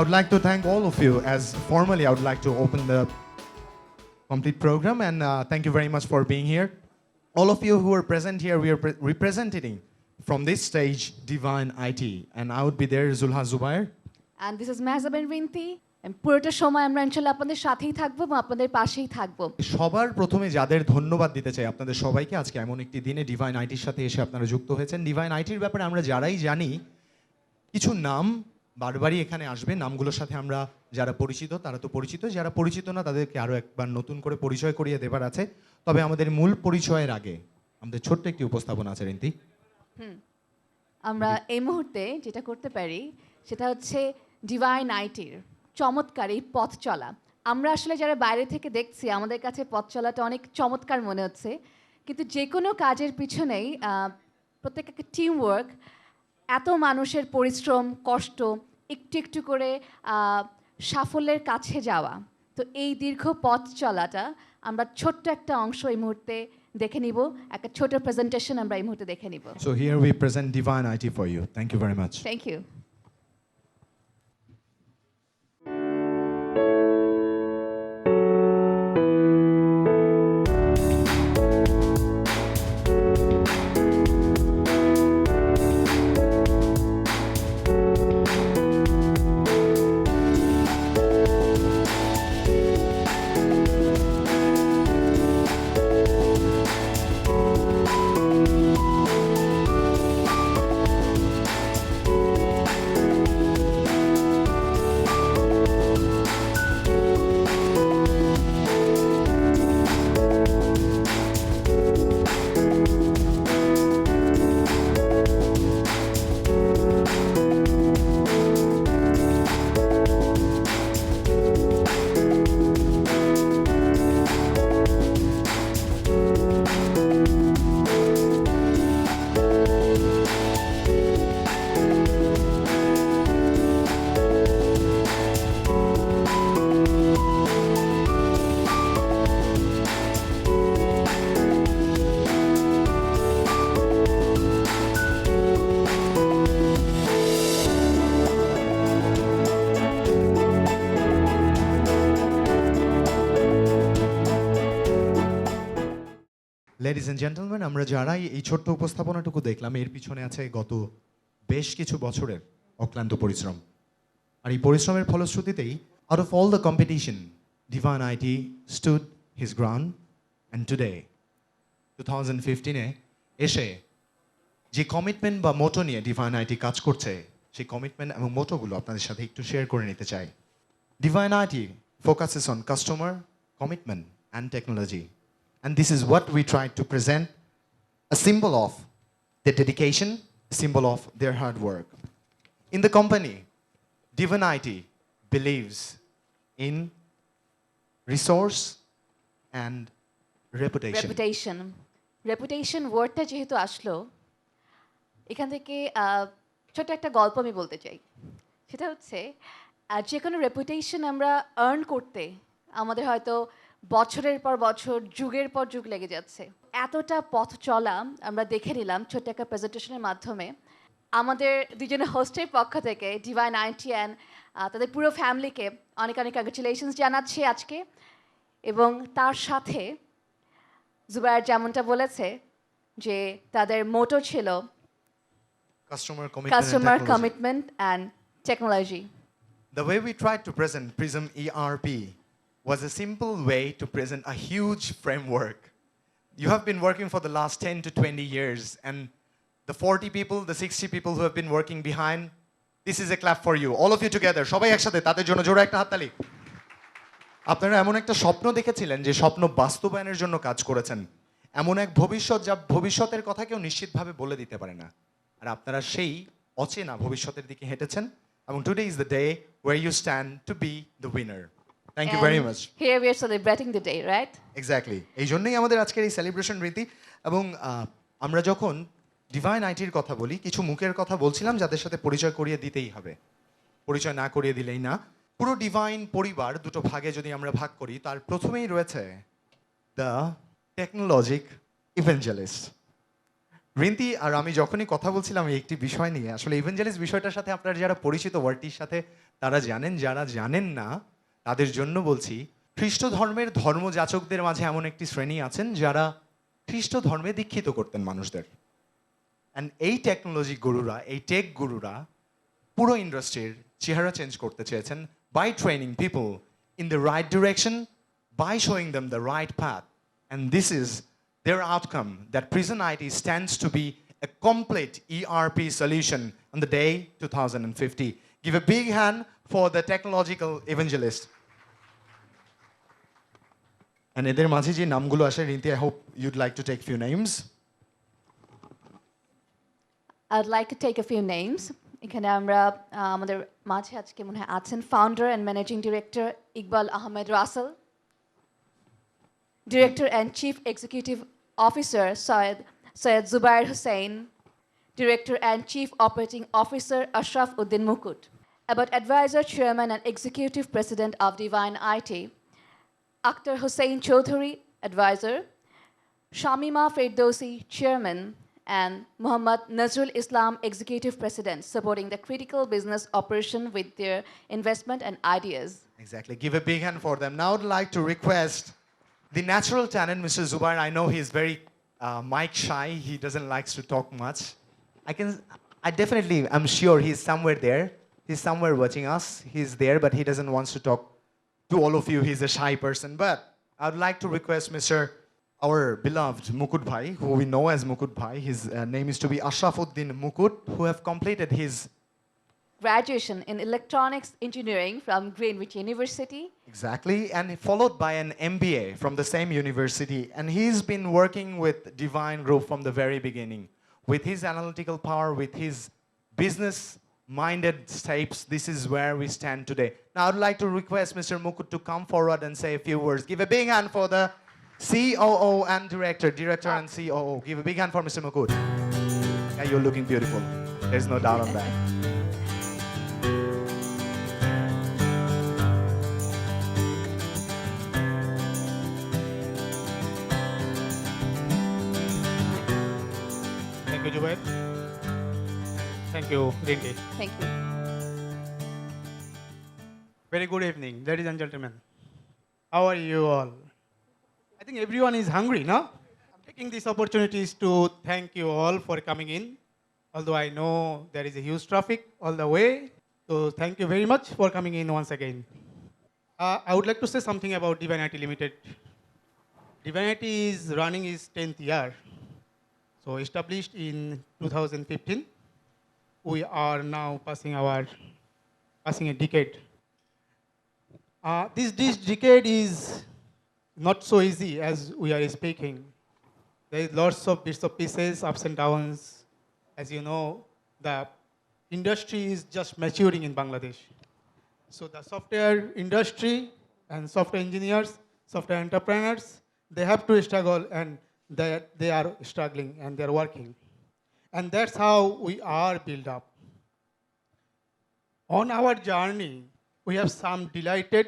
would like to thank all of you. As formally, I would like to open the complete program, and thank you very much for being here. All of you who are present here, we are representing from this stage Divine IT, and I would be there, Zulha Zubair. And this is Mehzaben Rinti. And পুরোটা সময় আমরা ইনশাআল্লাহ আপনাদের সাথেই থাকবো এবং আপনাদের পাশেই থাকবো। সবার প্রথমে যাদের ধন্যবাদ দিতে চাই আপনাদের সবাইকে, আজকে এমন একটি দিনে ডিভাইন আইটির সাথে এসে আপনারা যুক্ত হয়েছেন। ডিভাইন আইটির ব্যাপারে আমরা যারাই জানি, কিছু নাম বারবারই এখানে আসবে। নামগুলোর সাথে আমরা যারা পরিচিত তারা তো পরিচিত, যারা পরিচিত না তাদেরকে আরও একবার নতুন করে পরিচয় করিয়ে দেবার আছে। তবে আমাদের মূল পরিচয়ের আগে আমাদের ছোট্ট একটি উপস্থাপনা আছে রিন্তি। আমরা এই মুহূর্তে যেটা করতে পারি সেটা হচ্ছে ডিভাইন আইটির চমৎকার এই পথ চলা। আমরা আসলে যারা বাইরে থেকে দেখছি আমাদের কাছে পথ চলাটা অনেক চমৎকার মনে হচ্ছে, কিন্তু যে কোনো কাজের পিছনেই প্রত্যেক একটা টিম ওয়ার্ক, এত মানুষের পরিশ্রম কষ্ট, একটু একটু করে সাফল্যের কাছে যাওয়া। তো এই দীর্ঘ পথ চলাটা আমরা ছোট্ট একটা অংশ এই মুহূর্তে দেখে নিব, একটা ছোট প্রেজেন্টেশন আমরা এই মুহূর্তে দেখে নিব। So here we present Divine IT for you. Thank you very much. Thank you. Ladies and gentleman, আমরা যারাই এই ছোট্ট উপস্থাপনাটুকু দেখলাম, এর পিছনে আছে গত বেশ কিছু বছরের অক্লান্ত পরিশ্রম। আর এই পরিশ্রমের ফলশ্রুতিতেই out of all the competition Divine IT stood his ground, and today 2015-এ এসে যে কমিটমেন্ট বা মোটো নিয়ে ডিভাইন আইটি কাজ করছে, সেই কমিটমেন্ট এবং মোটোগুলো আপনাদের সাথে একটু শেয়ার করে নিতে চাই। Divine IT focuses on customer, commitment, and technology. And this is what we try to present, a symbol of their dedication, a symbol of their hard work. In the company, Divine IT believes in resource and reputation. Reputation ওয়ার্ডটা যেহেতু আসলো, এখান থেকে ছোট একটা গল্প আমি বলতে চাই। সেটা হচ্ছে যে কোনো রেপুটেশন আমরা আর্ন করতে আমাদের হয়তো বছরের পর বছর, যুগের পর যুগ লেগে যাচ্ছে। এতটা পথ চলা আমরা দেখে নিলাম ছোট্ট একটা প্রেজেন্টেশনের মাধ্যমে। আমাদের দুজনের হোস্টের পক্ষ থেকে ডিভাইন আইটি অ্যান্ড তাদের পুরো ফ্যামিলিকে অনেক অনেক কংগ্রেচুলেশনস জানাচ্ছি আজকে। এবং তার সাথে জুবায়ের যেমনটা বলেছে যে তাদের মোটো ছিল Customer customer commitment and technology. Commitment and technology. The way we tried to present Prism ERP was a simple way to present a huge framework. You have been working for the last 10 to 20 years, and the 40 people, the 60 people who have been working behind, this is a clap for you. All of you together. সবাই একসাথে তাদের জন্য জোরে একটা হাততালি। আপনারা এমন একটা স্বপ্ন দেখেছিলেন যে স্বপ্ন বাস্তবায়নের জন্য কাজ করেছেন। এমন এক ভবিষ্যৎ যা ভবিষ্যতের কথা কেউ নিশ্চিতভাবে বলে দিতে পারে না, আর আপনারা সেই অচেনা ভবিষ্যতের দিকে হেঁটেছেন। এবং today is the day where you stand to be the winner. Thank you very much. Here we are celebrating the day, right? Exactly, এই জন্যই আমাদের আজকের এই সেলিব্রেশন রীতি। এবং আমরা যখন ডিভাইন আইটির কথা বলি, কিছু মুখের কথা বলছিলাম যাদের সাথে পরিচয় করিয়ে দিতেই হবে, পরিচয় না করিয়ে দিলেই না। পুরো ডিভাইন পরিবার দুটো ভাগে যদি আমরা ভাগ করি, তার প্রথমেই রয়েছে দ্য টেকনোলজিক ইভেঞ্জেলিস্ট। রিন্তি আর আমি যখনই কথা বলছিলাম এই একটি বিষয় নিয়ে, আসলে ইভেঞ্জেলিস্ট বিষয়টার সাথে আপনার যারা পরিচিত ওয়ার্ডটির সাথে, তারা জানেন, যারা জানেন না তাদের জন্য বলছি, খ্রিস্ট ধর্মের ধর্মযাচকদের মাঝে এমন একটি শ্রেণী আছেন যারা খ্রিস্ট ধর্মে দীক্ষিত করতেন মানুষদের। অ্যান্ড এই টেকনোলজি গুরুরা, এই টেক গুরুরা পুরো ইন্ডাস্ট্রির চেহারা চেঞ্জ করতে চেয়েছেন by training people in the right direction, by showing them the right path. And this is their outcome, that Prison IT stands to be a complete ERP solution on the day 2050. Give a big hand for the technological evangelist. And এদের মাঝে যে নামগুলো আসে, Rinti, I hope you'd like to take few names. I'd like to take a few names. এখানে আমরা আমাদের মাঝে আজকে মনে হয় আছেন founder and managing director Iqbal Ahmed Russell, Director and Chief Executive Officer Syed Zubair Hussain, Director and Chief Operating Officer Ashraf Uddin Mukut. About Advisor, Chairman and Executive President of Divine IT, Akhtar Hussain Chaudhary, Advisor, Shamima Ferdowsi, Chairman, and Muhammad Nazrul Islam, Executive President, supporting the critical business operation with their investment and ideas. Exactly. Give a big hand for them. Now I'd like to request the natural talent, Mr. Zubair. I know he's very mic shy. He doesn't like to talk much. I'm sure he's somewhere there. He's somewhere watching us. He's there, but he doesn't want to talk to all of you. He's a shy person. But I'd like to request our beloved Mukut Bhai, who we know as Mukut Bhai. His name is to be Ashraf Uddin Mukut, who have completed his Graduation in Electronics Engineering from Greenwich University. Exactly, and followed by an MBA from the same university. And he's been working with Divine Group from the very beginning. With his analytical power, with his business-minded steps, this is where we stand today. Now I'd like to request Mr. Mukut to come forward and say a few words. Give a big hand for the COO and Director and COO. Give a big hand for Mr. Mukut. Yeah, you're looking beautiful. There's no doubt on that. Thank you, Jubair. Thank you, Rinki. Thank you. Very good evening, ladies and gentlemen. How are you all? I think everyone is hungry, no? I'm taking these opportunities to thank you all for coming in. Although I know there is a huge traffic all the way, so thank you very much for coming in once again. I would like to say something about Divine IT Limited. Divine IT is running its 10th year. So established in 2015, we are now passing a decade. This decade is not so easy as we are speaking. There is lots of bits of pieces, ups and downs. As you know, the industry is just maturing in Bangladesh. So the software industry and software engineers, software entrepreneurs, they have to struggle, and they are struggling and they are working. And that's how we are built up. On our journey, we have some delighted,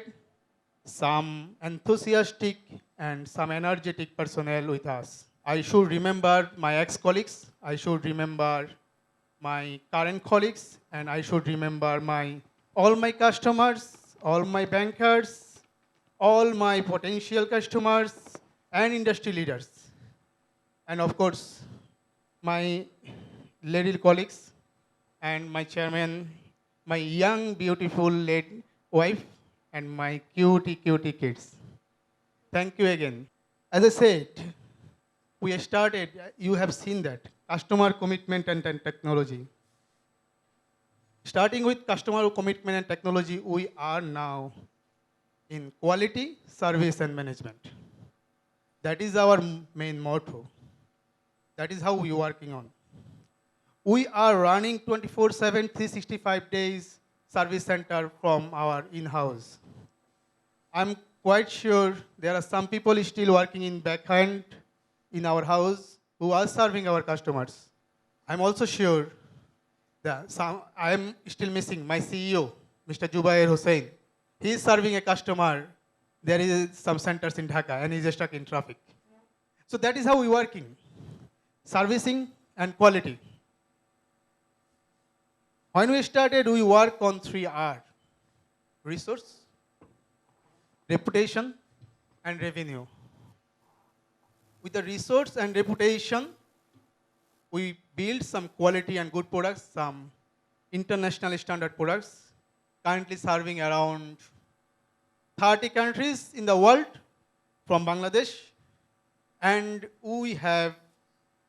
some enthusiastic, and some energetic personnel with us. I should remember my ex-colleagues, I should remember my current colleagues, and I should remember all my customers, all my bankers, all my potential customers, and industry leaders. And of course, my lady colleagues, and my chairman, my young, beautiful late wife, and my cutie kids. Thank you again. As I said, we started, you have seen that, customer commitment and technology. Starting with customer commitment and technology, we are now in quality, service, and management. That is our main motto. That is how we are working on. We are running 24/7, 365 days service center from our in-house. I'm quite sure there are some people still working in backhand in our house who are serving our customers. I'm also sure that I'm still missing my CEO, Mr. Jubair Hussain. He is serving a customer. There is some centers in Dhaka and he's stuck in traffic. So that is how we're working. Servicing and quality. When we started, we work on 3 R. resource, reputation, and revenue. With the resource and reputation, we build some quality and good products, some international standard products, currently serving around 30 countries in the world from Bangladesh. And we have,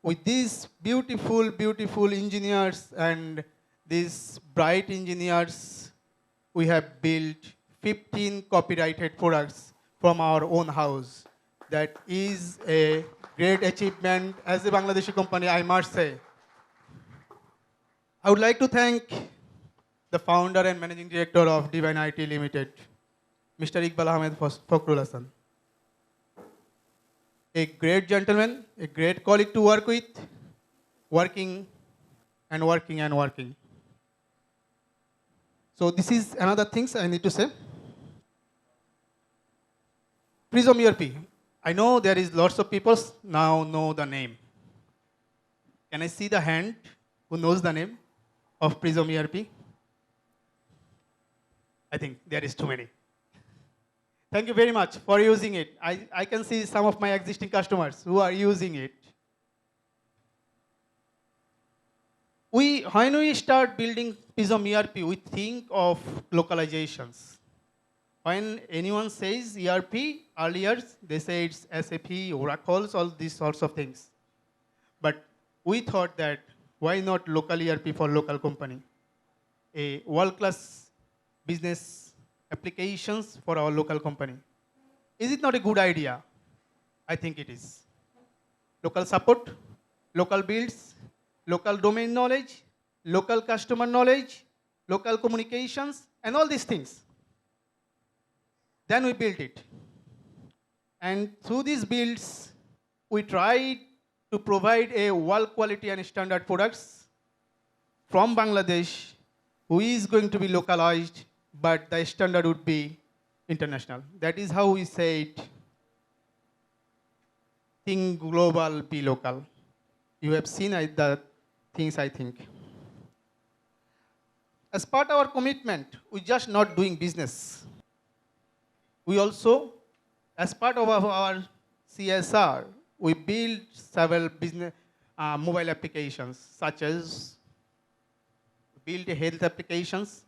with these beautiful, beautiful engineers and these bright engineers, we have built 15 copyrighted products from our own house. That is a great achievement as a Bangladeshi company, I must say. I would like to thank the founder and managing director of Divine IT Limited, Mr. Iqbal Ahmed Fakhrul Hassan. A great gentleman, a great colleague to work with, working and working and working. So this is another things I need to say. Prism ERP. I know there is lots of people now know the name. Can I see the hand who knows the name of Prism ERP? I think there is too many. Thank you very much for using it. I can see some of my existing customers who are using it. When we start building Prism ERP, we think of localizations. When anyone says ERP, earlier they say it's SAP, Oracle, all these sorts of things. But we thought that why not local ERP for local company? A world-class business applications for our local company. Is it not a good idea? I think it is. Local support, local builds, local domain knowledge, local customer knowledge, local communications, and all these things. Then we built it. And through these builds, we tried to provide a world quality and standard products from Bangladesh, who is going to be localized, but the standard would be international. That is how we say it. Think global, be local. You have seen the things, I think. As part of our commitment, we're just not doing business. We also, as part of our CSR, we build several business mobile applications, such as we built a health applications,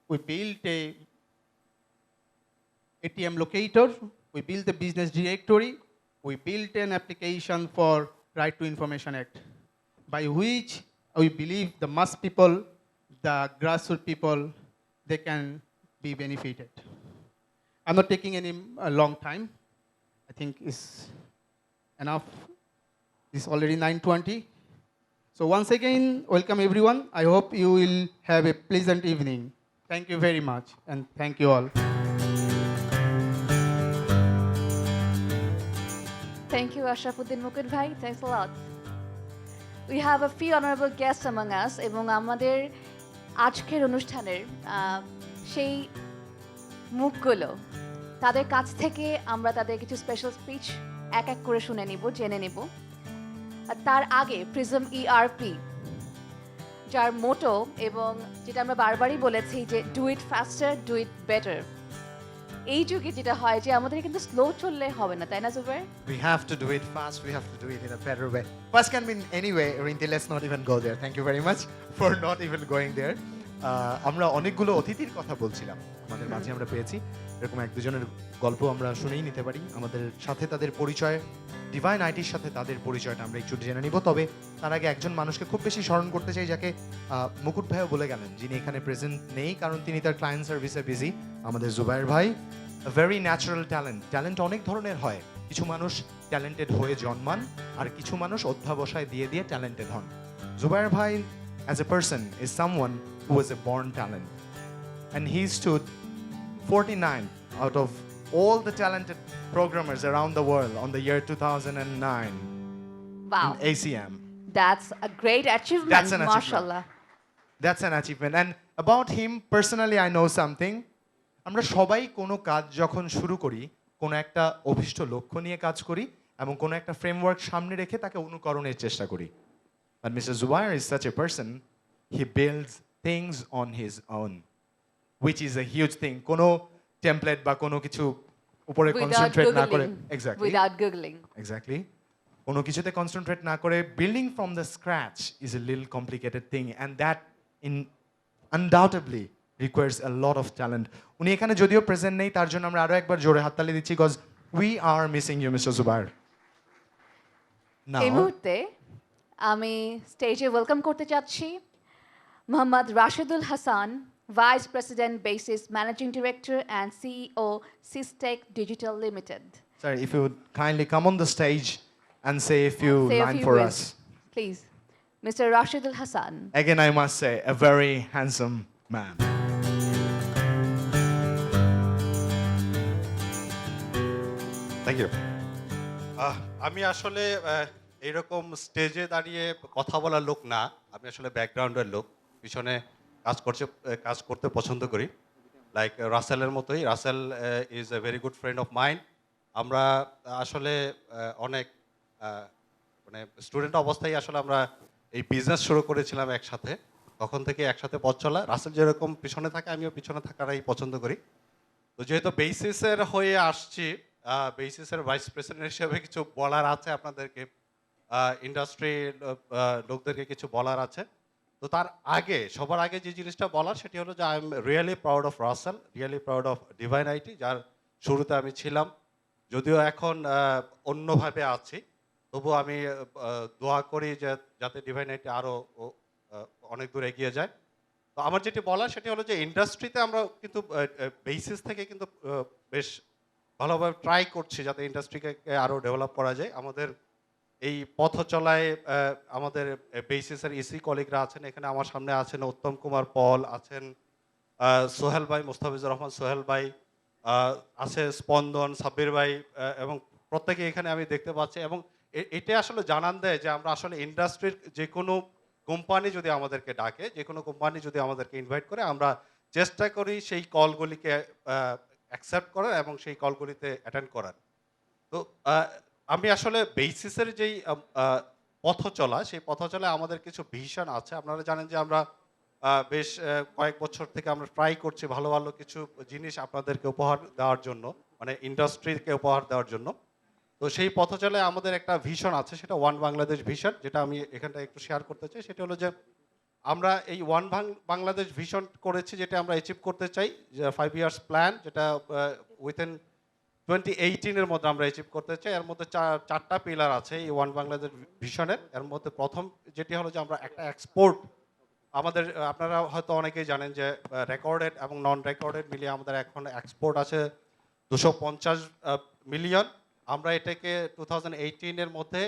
we built a ATM locator, we built the business directory, we built an application for Right to Information Act, by which we believe the mass people, the grassroots people, they can be benefited. I'm not taking any long time. I think it's enough. It's already 9:20. So once again, welcome everyone. I hope you will have a pleasant evening. Thank you very much, and thank you all. Thank you, Ashrafuddin Mukund bhai. Thanks a lot. We have a few honorable guests among us, এবং আমাদের আজকের অনুষ্ঠানের সেই মুখগুলো তাদের কাছ থেকে আমরা তাদের কিছু স্পেশাল স্পিচ এক এক করে শুনে নিব, জেনে নিব। আর তার আগে প্রিজম ইআরপি, যার মোটো এবং যেটা আমরা বারবারই বলেছি যে do it ফাস্টার, do it better, এই যুগে যেটা হয় যে আমাদের কিন্তু স্লো চললে হবে না, তাই না Jubair? We have to do it fast, we have to do it in a better way. Fast can mean any way, Rinti, let's not even go there. Thank you very much for not even going there. আমরা অনেকগুলো অতিথির কথা বলছিলাম আমাদের মাঝে আমরা পেয়েছি, এরকম এক দুজনের গল্প আমরা শুনেই নিতে পারি। আমাদের সাথে তাদের পরিচয়, ডিভাইন আইটির সাথে তাদের পরিচয়টা আমরা একটু জেনে নিব। তবে তার আগে একজন মানুষকে খুব বেশি স্মরণ করতে চাই, যাকে মুকুট ভাইও বলে গেলেন, যিনি এখানে প্রেজেন্ট নেই কারণ তিনি তার ক্লায়েন্ট সার্ভিসে বিজি, আমাদের জুবাইর ভাই। ভেরি ন্যাচারাল ট্যালেন্ট অনেক ধরনের হয়। কিছু মানুষ ট্যালেন্টেড হয়ে জন্মান, আর কিছু মানুষ অধ্যাবসায় দিয়ে দিয়ে ট্যালেন্টেড হন। জুবাইর ভাই as a person is someone who was a born talent, and he stood 49 out of all the talented programmers around the world on the year 2009 Wow, in ACM. that's a great achievement. That's an achievement. Mashallah. That's an achievement. And about him personally, I know something. আমরা সবাই কোনো কাজ যখন শুরু করি, কোনো একটা অভিষ্ট লক্ষ্য নিয়ে কাজ করি এবং কোনো একটা ফ্রেমওয়ার্ক সামনে রেখে তাকে অনুকরণের চেষ্টা করি। But Mr. Zubair is such a person, he builds things on his own. which is a huge thing. কোনো টেমপ্লেট বা কোনো কিছু উপরে Without কনসেন্ট্রেট না করে googling. Exactly Without googling. Exactly কোনো কিছুতে কনসেন্ট্রেট না করে building from the scratch is a little complicated thing and that in undoubtedly requires a lot of talent. উনি এখানে যদিও প্রেজেন্ট নেই, তার জন্য আমরা আরো একবার জোরে হাততালি দিচ্ছি, because we are missing you mister Zubair. এই মুহূর্তে আমি স্টেজে ওয়েলকাম করতে চাচ্ছি Mohammad Rashedul Hasan, vice president BASIS managing director and CEO Systech digital limited. Sir, if you would kindly come on the stage and say a few lines for us. Please mister Rashedul Hasan. Again, I must say, a very handsome man. Thank you. আমি আসলে এইরকম স্টেজে দাঁড়িয়ে কথা বলার লোক না, আমি আসলে ব্যাকগ্রাউন্ডের লোক, পিছনে কাজ করতে পছন্দ করি, লাইক রাসেলের মতোই। Russell is a very good friend of mind. আমরা আসলে অনেক মানে স্টুডেন্ট অবস্থায় আসলে আমরা এই বিজনেস শুরু করেছিলাম একসাথে, তখন থেকে একসাথে পথ চলা। রাসেল যেরকম পিছনে থাকে, আমিও পিছনে থাকাটাই পছন্দ করি। তো যেহেতু বেসিসের হয়ে আসছি, বেসিসের ভাইস প্রেসিডেন্ট হিসেবে কিছু বলার আছে আপনাদেরকে, ইন্ডাস্ট্রি লোকদেরকে কিছু বলার আছে। তো তার আগে, সবার আগে যে জিনিসটা বলার সেটি হলো যে I am really proud of Russell, really proud of Divine IT, যার শুরুতে আমি ছিলাম। যদিও এখন অন্যভাবে আছি, তবু আমি দোয়া করি যে যাতে ডিভাইন আইটি আরও অনেক দূর এগিয়ে যায়। তো আমার যেটি বলার সেটি হলো যে ইন্ডাস্ট্রিতে আমরা কিন্তু বেসিস থেকে কিন্তু বেশ ভালোভাবে ট্রাই করছি যাতে ইন্ডাস্ট্রিকে আরও ডেভেলপ করা যায়। আমাদের এই পথ চলায় আমাদের বেসিসের ইসি কলিগরা আছেন, এখানে আমার সামনে আছেন উত্তম কুমার পল, আছেন সোহেল ভাই, মুস্তাফিজুর রহমান সোহেল ভাই, আছে স্পন্দন, সাব্বির ভাই, এবং প্রত্যেকে এখানে আমি দেখতে পাচ্ছি। এবং এটা আসলে জানান দেয় যে আমরা আসলে ইন্ডাস্ট্রির যে কোনো কোম্পানি যদি আমাদেরকে ডাকে, যে কোনো কোম্পানি যদি আমাদেরকে ইনভাইট করে, আমরা চেষ্টা করি সেই কলগুলিকে অ্যাকসেপ্ট করার এবং সেই কলগুলিতে অ্যাটেন্ড করার। তো আমি আসলে বেসিসের যেই পথ চলা, সেই পথ চলায় আমাদের কিছু ভিশন আছে। আপনারা জানেন যে আমরা বেশ কয়েক বছর থেকে আমরা ট্রাই করছি ভালো ভালো কিছু জিনিস আপনাদেরকে উপহার দেওয়ার জন্য, মানে ইন্ডাস্ট্রিকে উপহার দেওয়ার জন্য। তো সেই পথ চলায় আমাদের একটা ভিশন আছে, সেটা ওয়ান বাংলাদেশ ভিশন, যেটা আমি এখানটা একটু শেয়ার করতে চাই। সেটা হলো যে আমরা এই ওয়ান বাংলাদেশ ভিশন করেছি, যেটা আমরা অ্যাচিভ করতে চাই, যে 5 ইয়ার্স প্ল্যান, যেটা উইথিন 2018-এর মধ্যে আমরা অ্যাচিভ করতে চাই। এর মধ্যে চারটা পিলার আছে এই ওয়ান বাংলাদেশ ভিশনের। এর মধ্যে প্রথম যেটি হলো যে আমরা একটা এক্সপোর্ট, আমাদের আপনারা হয়তো অনেকেই জানেন যে রেকর্ডেড এবং নন রেকর্ডেড মিলিয়ে আমাদের এখন এক্সপোর্ট আছে 250 মিলিয়ন। আমরা এটাকে 2018-এর মধ্যে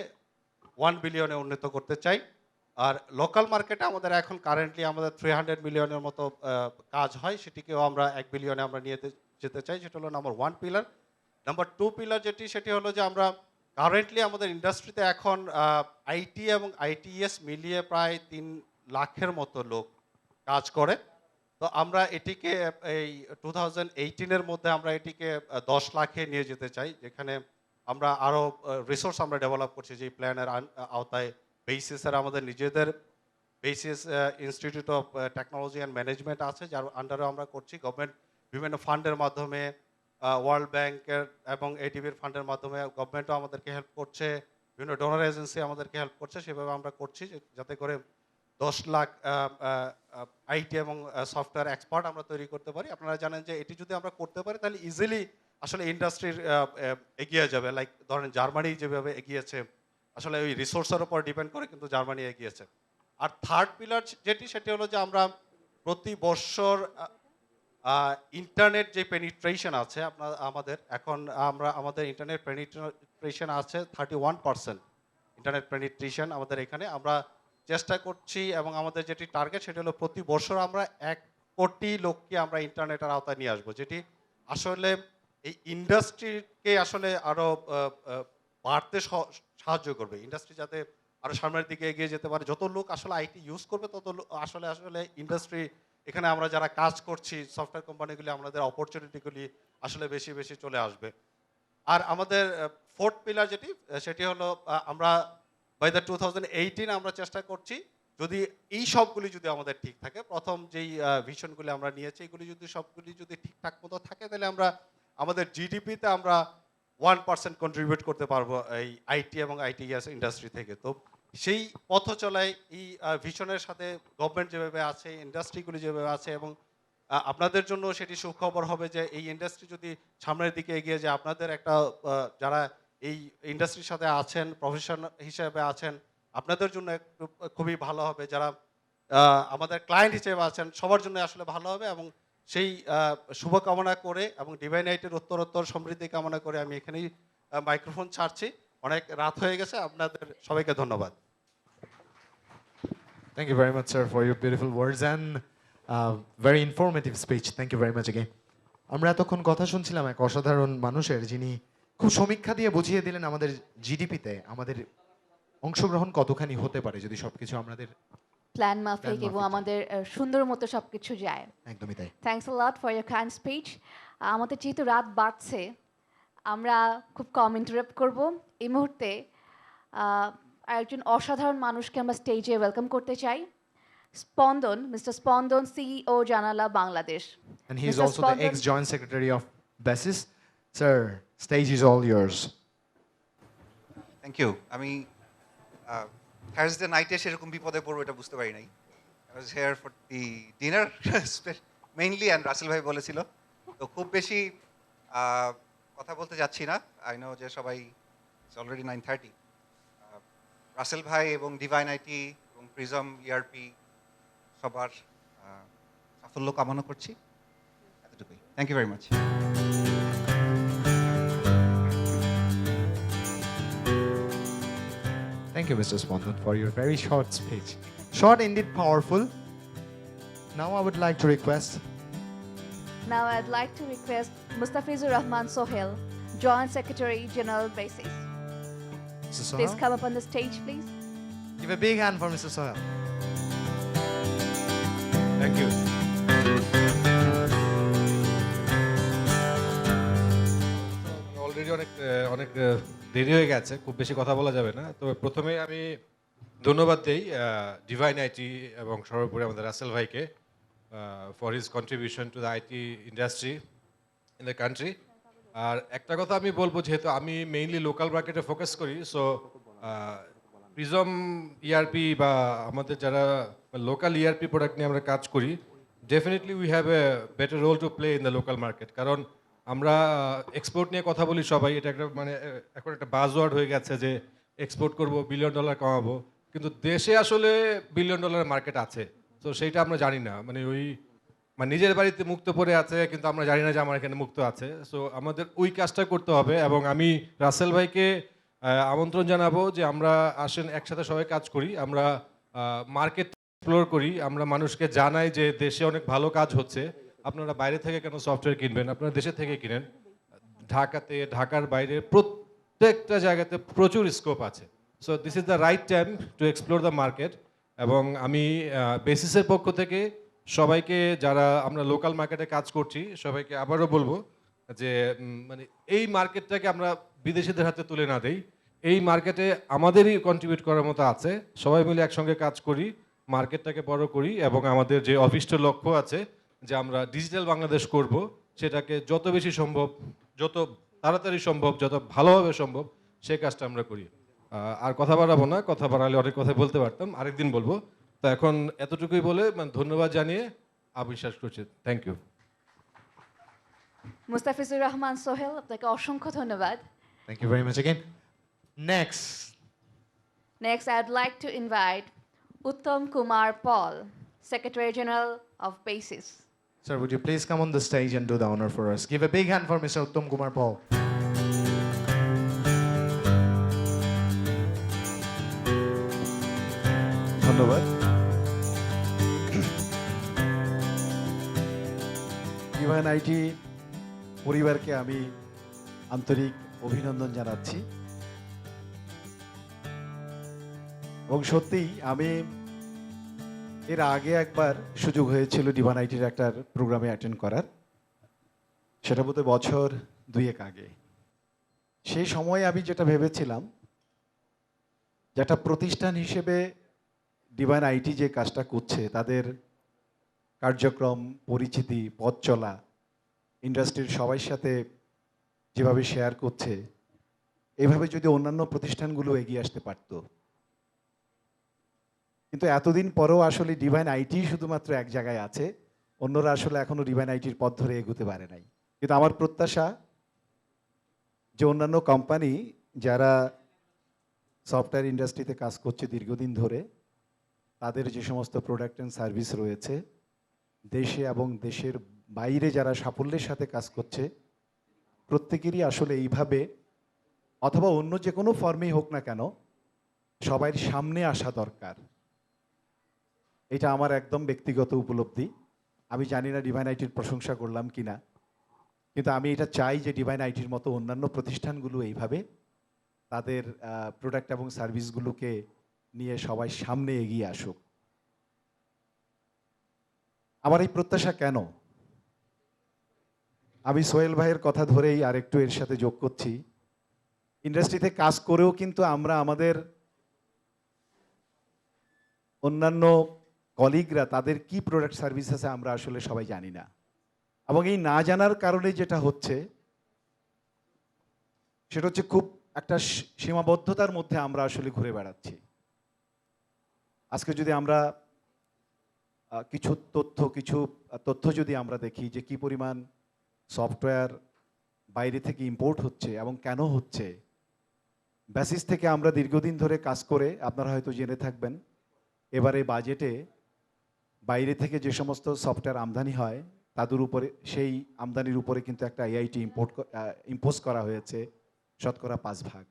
1 বিলিয়নে উন্নীত করতে চাই। আর লোকাল মার্কেটে আমাদের এখন কারেন্টলি আমাদের 300 মিলিয়নের মতো কাজ হয়, সেটিকেও আমরা 1 বিলিয়নে আমরা নিয়ে যেতে চাই। সেটা হলো নাম্বার 1 পিলার। নাম্বার 2 পিলার যেটি, সেটি হলো যে আমরা কারেন্টলি আমাদের ইন্ডাস্ট্রিতে এখন আইটি এবং আইটিএস মিলিয়ে প্রায় 3 লাখের মতো লোক কাজ করে। তো আমরা এটিকে এই 2018-এর মধ্যে আমরা এটিকে 10 লাখে নিয়ে যেতে চাই, যেখানে আমরা আরও রিসোর্স আমরা ডেভেলপ করছি। যে প্ল্যানের আওতায় বেসিসের আমাদের নিজেদের basis institute of technology and management আছে, যার আন্ডারে আমরা করছি। গভর্নমেন্ট বিভিন্ন ফান্ডের মাধ্যমে, ওয়ার্ল্ড ব্যাংকের এবং এডিবির ফান্ডের মাধ্যমে গভর্নমেন্টও আমাদেরকে হেল্প করছে, বিভিন্ন ডোনার এজেন্সি আমাদেরকে হেল্প করছে। সেভাবে আমরা করছি যাতে করে 10 লাখ আইটি এবং সফটওয়্যার এক্সপার্ট আমরা তৈরি করতে পারি। আপনারা জানেন যে এটি যদি আমরা করতে পারি তাহলে ইজিলি আসলে ইন্ডাস্ট্রির এগিয়ে যাবে। লাইক ধরেন জার্মানি যেভাবে এগিয়েছে, আসলে ওই রিসোর্সের উপর ডিপেন্ড করে কিন্তু জার্মানি এগিয়েছে। আর থার্ড পিলার যেটি, সেটি হলো যে আমরা প্রতি বছর ইন্টারনেট যে পেনিট্রেশন আছে আমাদের এখন, আমাদের ইন্টারনেট পেনিট্রেশন আছে 31%। ইন্টারনেট পেনিট্রেশন আমাদের এখানে আমরা চেষ্টা করছি, এবং আমাদের যেটি টার্গেট সেটি হলো প্রতি বছর আমরা 1 কোটি লোককে আমরা ইন্টারনেটের আওতায় নিয়ে আসবো, যেটি আসলে এই ইন্ডাস্ট্রিকে আসলে আরও বাড়তে সাহায্য করবে। ইন্ডাস্ট্রি যাতে আরও সামনের দিকে এগিয়ে যেতে পারে, যত লোক আসলে আইটি ইউজ করবে তত আসলে ইন্ডাস্ট্রি, এখানে আমরা যারা কাজ করছি সফটওয়্যার কোম্পানিগুলি, আমাদের অপরচুনিটিগুলি আসলে বেশি বেশি চলে আসবে। আর আমাদের ফোর্থ পিলার যেটি, সেটি হলো আমরা বাই দ্য 2018 আমরা চেষ্টা করছি যদি এই সবগুলি যদি আমাদের ঠিক থাকে, প্রথম যেই ভিশনগুলি আমরা নিয়েছি এগুলি যদি সবগুলি যদি ঠিকঠাক মতো থাকে, তাহলে আমরা আমাদের জিডিপিতে আমরা 1% কন্ট্রিবিউট করতে পারবো এই আইটি এবং আইটিএস ইন্ডাস্ট্রি থেকে। তো সেই পথ চলায় এই ভিশনের সাথে গভর্নমেন্ট যেভাবে আছে, ইন্ডাস্ট্রিগুলি যেভাবে আছে, এবং আপনাদের জন্য সেটি সুখবর হবে যে এই ইন্ডাস্ট্রি যদি সামনের দিকে এগিয়ে যায়, আপনাদের একটা যারা এই ইন্ডাস্ট্রির সাথে আছেন, প্রফেশন হিসেবে আছেন, আপনাদের জন্য একটু খুবই ভালো হবে। যারা আমাদের ক্লায়েন্ট হিসেবে আছেন সবার জন্য আসলে ভালো হবে, এবং সেই শুভকামনা করে এবং ডিভাইন আইটের উত্তরোত্তর সমৃদ্ধি কামনা করে আমি এখানেই মাইক্রোফোন ছাড়ছি। অনেক রাত হয়ে গেছে, আপনাদের সবাইকে ধন্যবাদ। Thank you very much, sir, for your beautiful words and very informative speech. Thank you very much again. আমরা এতক্ষণ কথা শুনছিলাম এক অসাধারণ মানুষের, যিনি খুব সমীক্ষা দিয়ে বুঝিয়ে দিলেন আমাদের জিডিপিতে আমাদের অংশগ্রহণ কতখানি হতে পারে যদি সবকিছু আমাদের প্ল্যান মাফিক Plan এবং মাফিক। আমাদের সুন্দর মতো সব কিছু যায়। একদমই তাই। Thanks a lot for year kind speech. আমাদের যেহেতু রাত বাড়ছে, আমরা খুব কম ইন্টারাপ্ট করব। এই মুহূর্তে একজন অসাধারণ মানুষকে আমরা স্টেজে ওয়েলকাম করতে চাই। স্পন্দন, মিস্টার স্পন্দন, সিইও জানালা Bangladesh. And he is Mr. also the Spondon. ex-joint secretary of BASIS. Sir, stage is all yours. Thank you. আমি থার্সডে নাইটে সেরকম বিপদে পড়বো এটা বুঝতে পারি নাই। I was here for the dinner mainly, and Rasel ভাই বলেছিল, তো খুব বেশি কথা বলতে যাচ্ছি না। আই নো যে সবাই অলরেডি 9:30। রাসেল ভাই এবং ডিভাইন আইটি এবং প্রিজম ইআরপি সবার সাফল্য কামনা করছি। এতটুকুই। Thank you very much. Thank you, Mr. Spondon, for your very short speech. Short, indeed powerful. Now I would like to request Now I'd like to request Mustafizur Rahman Sohail, Joint Secretary General BASIS. Mr. Please Sohail. come up on the stage, please. Give a big hand for Mr. Sohail. Thank you. Already অনেক দেরি হয়ে গেছে, খুব বেশি কথা বলা যাবে না। তবে প্রথমে আমি ধন্যবাদ দেই ডিভাইন আইটি এবং সর্বোপরি আমাদের রাসেল ভাইকে for his contribution to the IT industry in the country. আর একটা কথা আমি বলবো, যেহেতু আমি মেইনলি লোকাল মার্কেটে ফোকাস করি, সো প্রিজম ইআরপি বা আমাদের যারা লোকাল ইআরপি প্রোডাক্ট নিয়ে আমরা কাজ করি, definitely we have a better role to play in the local market. কারণ আমরা এক্সপোর্ট নিয়ে কথা বলি সবাই, এটা একটা মানে এখন একটা বাজওয়ার্ড হয়ে গেছে যে এক্সপোর্ট করব, বিলিয়ন ডলার কামাবো, কিন্তু দেশে আসলে বিলিয়ন ডলার মার্কেট আছে, তো সেইটা আমরা জানি না। মানে নিজের বাড়িতে মুক্ত পড়ে আছে, কিন্তু আমরা জানি না যে আমার এখানে মুক্ত আছে। সো আমাদের ওই কাজটা করতে হবে, এবং আমি রাসেল ভাইকে আমন্ত্রণ জানাবো যে আমরা আসেন একসাথে সবাই কাজ করি, আমরা মার্কেট এক্সপ্লোর করি, আমরা মানুষকে জানাই যে দেশে অনেক ভালো কাজ হচ্ছে, আপনারা বাইরে থেকে কেন সফটওয়্যার কিনবেন, আপনারা দেশে থেকে কিনেন। ঢাকাতে, ঢাকার বাইরে প্রত্যেকটা জায়গাতে প্রচুর স্কোপ আছে। So this is the right time to explore the market. এবং আমি বেসিসের পক্ষ থেকে সবাইকে, যারা আমরা লোকাল মার্কেটে কাজ করছি, সবাইকে আবারও বলবো যে মানে এই মার্কেটটাকে আমরা বিদেশিদের হাতে তুলে না দেই, এই মার্কেটে আমাদেরই কন্ট্রিবিউট করার মতো আছে। সবাই মিলে একসঙ্গে কাজ করি, মার্কেটটাকে বড় করি, এবং আমাদের যে অভিষ্ট লক্ষ্য আছে যে আমরা ডিজিটাল বাংলাদেশ করব, সেটাকে যত বেশি সম্ভব, যত তাড়াতাড়ি সম্ভব, যত ভালোভাবে সম্ভব সেই কাজটা আমরা করি। আর কথা বাড়াবো না, কথা বাড়ালে অনেক কথা বলতে পারতাম, আরেকদিন বলবো। তো এখন এতটুকুই বলে ধন্যবাদ জানিয়ে আবিশ্বাস করছি। Thank you. মুস্তাফিজুর রহমান সোহেল, আপনাকে অসংখ্য ধন্যবাদ। Thank you very much again. Next, Next, I'd like to invite Uttam Kumar Paul, Secretary General of BASIS. sir, would you please come on the stage and do the honor for us? Give a big hand for Mr. Uttam Kumar Paul. ধন্যবাদ। Divine IT পরিবারকে আমি আন্তরিক অভিনন্দন জানাচ্ছি, এবং সত্যিই আমি এর আগে একবার সুযোগ হয়েছিল ডিভাইন আইটির একটা প্রোগ্রামে অ্যাটেন্ড করার, সেটা বোধহয় বছর 2 আগে। সেই সময় আমি যেটা ভেবেছিলাম যে একটা প্রতিষ্ঠান হিসেবে ডিভাইন আইটি যে কাজটা করছে তাদের কার্যক্রম, পরিচিতি, পথ চলা, ইন্ডাস্ট্রির সবার সাথে যেভাবে শেয়ার করছে, এভাবে যদি অন্যান্য প্রতিষ্ঠানগুলো এগিয়ে আসতে পারত। কিন্তু এতদিন পরেও আসলে ডিভাইন আইটি শুধুমাত্র এক জায়গায় আছে, অন্যরা আসলে এখনো ডিভাইন আইটির পথ ধরে এগোতে পারে নাই। কিন্তু আমার প্রত্যাশা যে অন্যান্য কোম্পানি যারা সফটওয়্যার ইন্ডাস্ট্রিতে কাজ করছে দীর্ঘদিন ধরে, তাদের যে সমস্ত প্রোডাক্ট অ্যান্ড সার্ভিস রয়েছে, দেশে এবং দেশের বাইরে যারা সাফল্যের সাথে কাজ করছে, প্রত্যেকেরই আসলে এইভাবে অথবা অন্য যে কোনো ফর্মেই হোক না কেন সবার সামনে আসা দরকার। এটা আমার একদম ব্যক্তিগত উপলব্ধি। আমি জানি না ডিভাইন আইটির প্রশংসা করলাম কি না, কিন্তু আমি এটা চাই যে ডিভাইন আইটির মতো অন্যান্য প্রতিষ্ঠানগুলো এইভাবে তাদের প্রোডাক্ট এবং সার্ভিসগুলোকে নিয়ে সবাই সামনে এগিয়ে আসুক। আমার এই প্রত্যাশা কেন? আমি সোহেল ভাইয়ের কথা ধরেই আরেকটু এর সাথে যোগ করছি। ইন্ডাস্ট্রিতে কাজ করেও কিন্তু আমরা আমাদের অন্যান্য কলিগরা তাদের কি প্রোডাক্ট সার্ভিস আছে আমরা আসলে সবাই জানি না, এবং এই না জানার কারণে যেটা হচ্ছে সেটা হচ্ছে খুব একটা সীমাবদ্ধতার মধ্যে আমরা আসলে ঘুরে বেড়াচ্ছি। আজকে যদি আমরা কিছু তথ্য যদি আমরা দেখি যে কি পরিমাণ সফটওয়্যার বাইরে থেকে ইম্পোর্ট হচ্ছে এবং কেন হচ্ছে, বেসিস থেকে আমরা দীর্ঘদিন ধরে কাজ করে আপনারা হয়তো জেনে থাকবেন, এবারে বাজেটে বাইরে থেকে যে সমস্ত সফটওয়্যার আমদানি হয় তাদের উপরে, সেই আমদানির উপরে কিন্তু একটা আইআইটি ইম্পোজ করা হয়েছে 5%।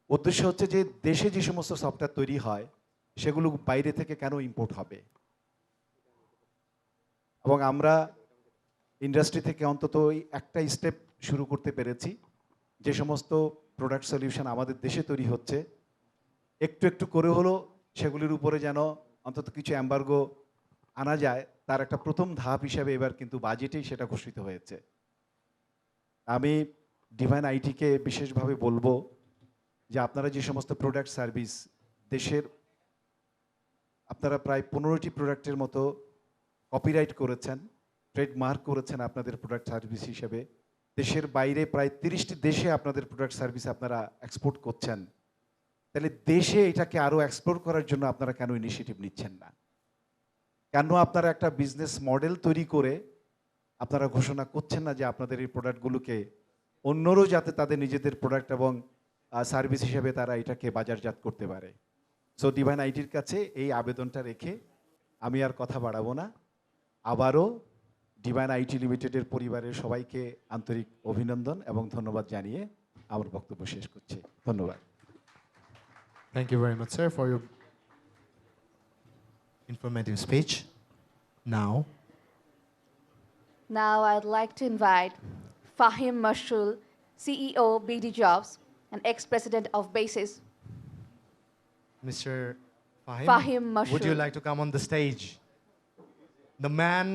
উদ্দেশ্য হচ্ছে যে দেশে যে সমস্ত সফটওয়্যার তৈরি হয় সেগুলো বাইরে থেকে কেন ইম্পোর্ট হবে, এবং আমরা ইন্ডাস্ট্রি থেকে অন্তত একটা স্টেপ শুরু করতে পেরেছি। যে সমস্ত প্রোডাক্ট সলিউশন আমাদের দেশে তৈরি হচ্ছে একটু একটু করে হলো সেগুলির উপরে যেন অন্তত কিছু এম্বার্গো আনা যায়, তার একটা প্রথম ধাপ হিসাবে এবার কিন্তু বাজেটেই সেটা ঘোষিত হয়েছে। আমি ডিভাইন আইটিকে বিশেষভাবে বলবো যে আপনারা যে সমস্ত প্রোডাক্ট সার্ভিস দেশের, আপনারা প্রায় 15টি প্রোডাক্টের মতো কপিরাইট করেছেন, ট্রেডমার্ক করেছেন আপনাদের প্রোডাক্ট সার্ভিস হিসেবে, দেশের বাইরে প্রায় 30টি দেশে আপনাদের প্রোডাক্ট সার্ভিস আপনারা এক্সপোর্ট করছেন। তাহলে দেশে এটাকে আরও এক্সপ্লোর করার জন্য আপনারা কেন ইনিশিয়েটিভ নিচ্ছেন না? কেন আপনারা একটা বিজনেস মডেল তৈরি করে আপনারা ঘোষণা করছেন না যে আপনাদের এই প্রোডাক্টগুলোকে অন্যরাও যাতে তাদের নিজেদের প্রোডাক্ট এবং সার্ভিস হিসেবে তারা এটাকে বাজারজাত করতে পারে? সো ডিভাইন আইটির কাছে এই আবেদনটা রেখে আমি আর কথা বাড়াবো না। আবারও ডিভাইন আইটি লিমিটেডের পরিবারের সবাইকে আন্তরিক অভিনন্দন এবং ধন্যবাদ জানিয়ে আমার বক্তব্য শেষ করছি। ধন্যবাদ। Thank you very much, sir, for your informative speech. Now I'd like to invite Fahim Mashul, CEO BD Jobs and ex-president of Basis. Mr. Fahim Mashul. Would you like to come on the stage? The man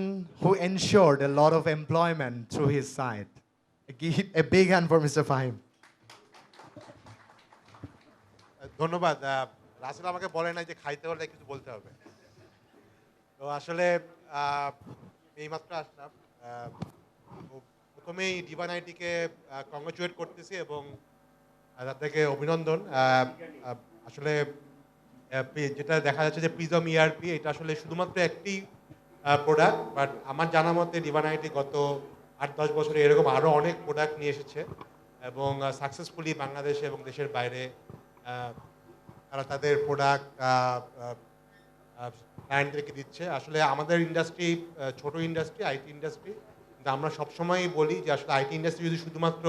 who ensured a lot of employment through his side. A big hand for Mr. Fahim. ধন্যবাদ। রাসেল আমাকে বলে নাই যে খাইতে হলে কিছু বলতে হবে, তো আসলে এইমাত্র আসলাম। তো প্রথমেই ডিভাইন আইটিকে কংগ্রাচুলেট করতেছি এবং তাদেরকে অভিনন্দন। আসলে যেটা দেখা যাচ্ছে যে প্রিজম ইআরপি এটা আসলে শুধুমাত্র একটি প্রোডাক্ট, বাট আমার জানা মতে ডিভাইন আইটি গত 8-10 বছরে এরকম আরও অনেক প্রোডাক্ট নিয়ে এসেছে এবং সাকসেসফুলি বাংলাদেশে এবং দেশের বাইরে তারা তাদের প্রোডাক্ট ক্লায়েন্টদেরকে দিচ্ছে। আসলে আমাদের ইন্ডাস্ট্রি ছোট ইন্ডাস্ট্রি, আইটি ইন্ডাস্ট্রি, কিন্তু আমরা সবসময়ই বলি যে আসলে আইটি ইন্ডাস্ট্রি যদি শুধুমাত্র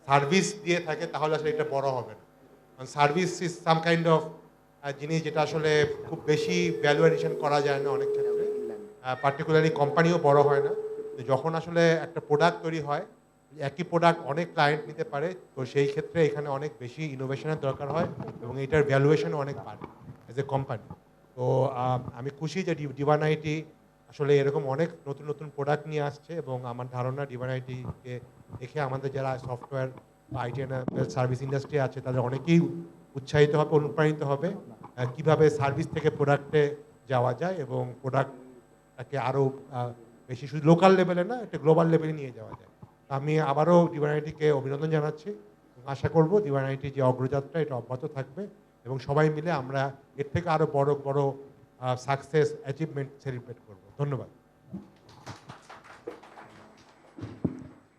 সার্ভিস দিয়ে থাকে তাহলে আসলে এটা বড় হবে না। কারণ service is some kind of জিনিস যেটা আসলে খুব বেশি ভ্যালু এডিশন করা যায় না অনেক ক্ষেত্রে, পার্টিকুলারলি কোম্পানিও বড় হয় না। যখন আসলে একটা প্রোডাক্ট তৈরি হয়, একই প্রোডাক্ট অনেক ক্লায়েন্ট নিতে পারে, তো সেই ক্ষেত্রে এখানে অনেক বেশি ইনোভেশনের দরকার হয় এবং এটার ভ্যালুয়েশনও অনেক বাড়ে অ্যাজ এ কোম্পানি। তো আমি খুশি যে ডিভাইন আইটি আসলে এরকম অনেক নতুন নতুন প্রোডাক্ট নিয়ে আসছে এবং আমার ধারণা ডিভাইন আইটিকে দেখে আমাদের যারা সফটওয়্যার বা আইটি সার্ভিস ইন্ডাস্ট্রি আছে তাদের অনেকেই উৎসাহিত হবে, অনুপ্রাণিত হবে কিভাবে সার্ভিস থেকে প্রোডাক্টে যাওয়া যায় এবং প্রোডাক্টটাকে আরও বেশি শুধু লোকাল লেভেলে না একটা গ্লোবাল লেভেলে নিয়ে যাওয়া যায়। আমি আবারও ডিভাইন-আইটিকে অভিনন্দন জানাচ্ছি এবং আশা করব ডিভাইন-আইটির যে অগ্রযাত্রা এটা অব্যাহত থাকবে এবং সবাই মিলে আমরা এর থেকে আরও বড় বড় সাকসেস অ্যাচিভমেন্ট সেলিব্রেট করব। ধন্যবাদ।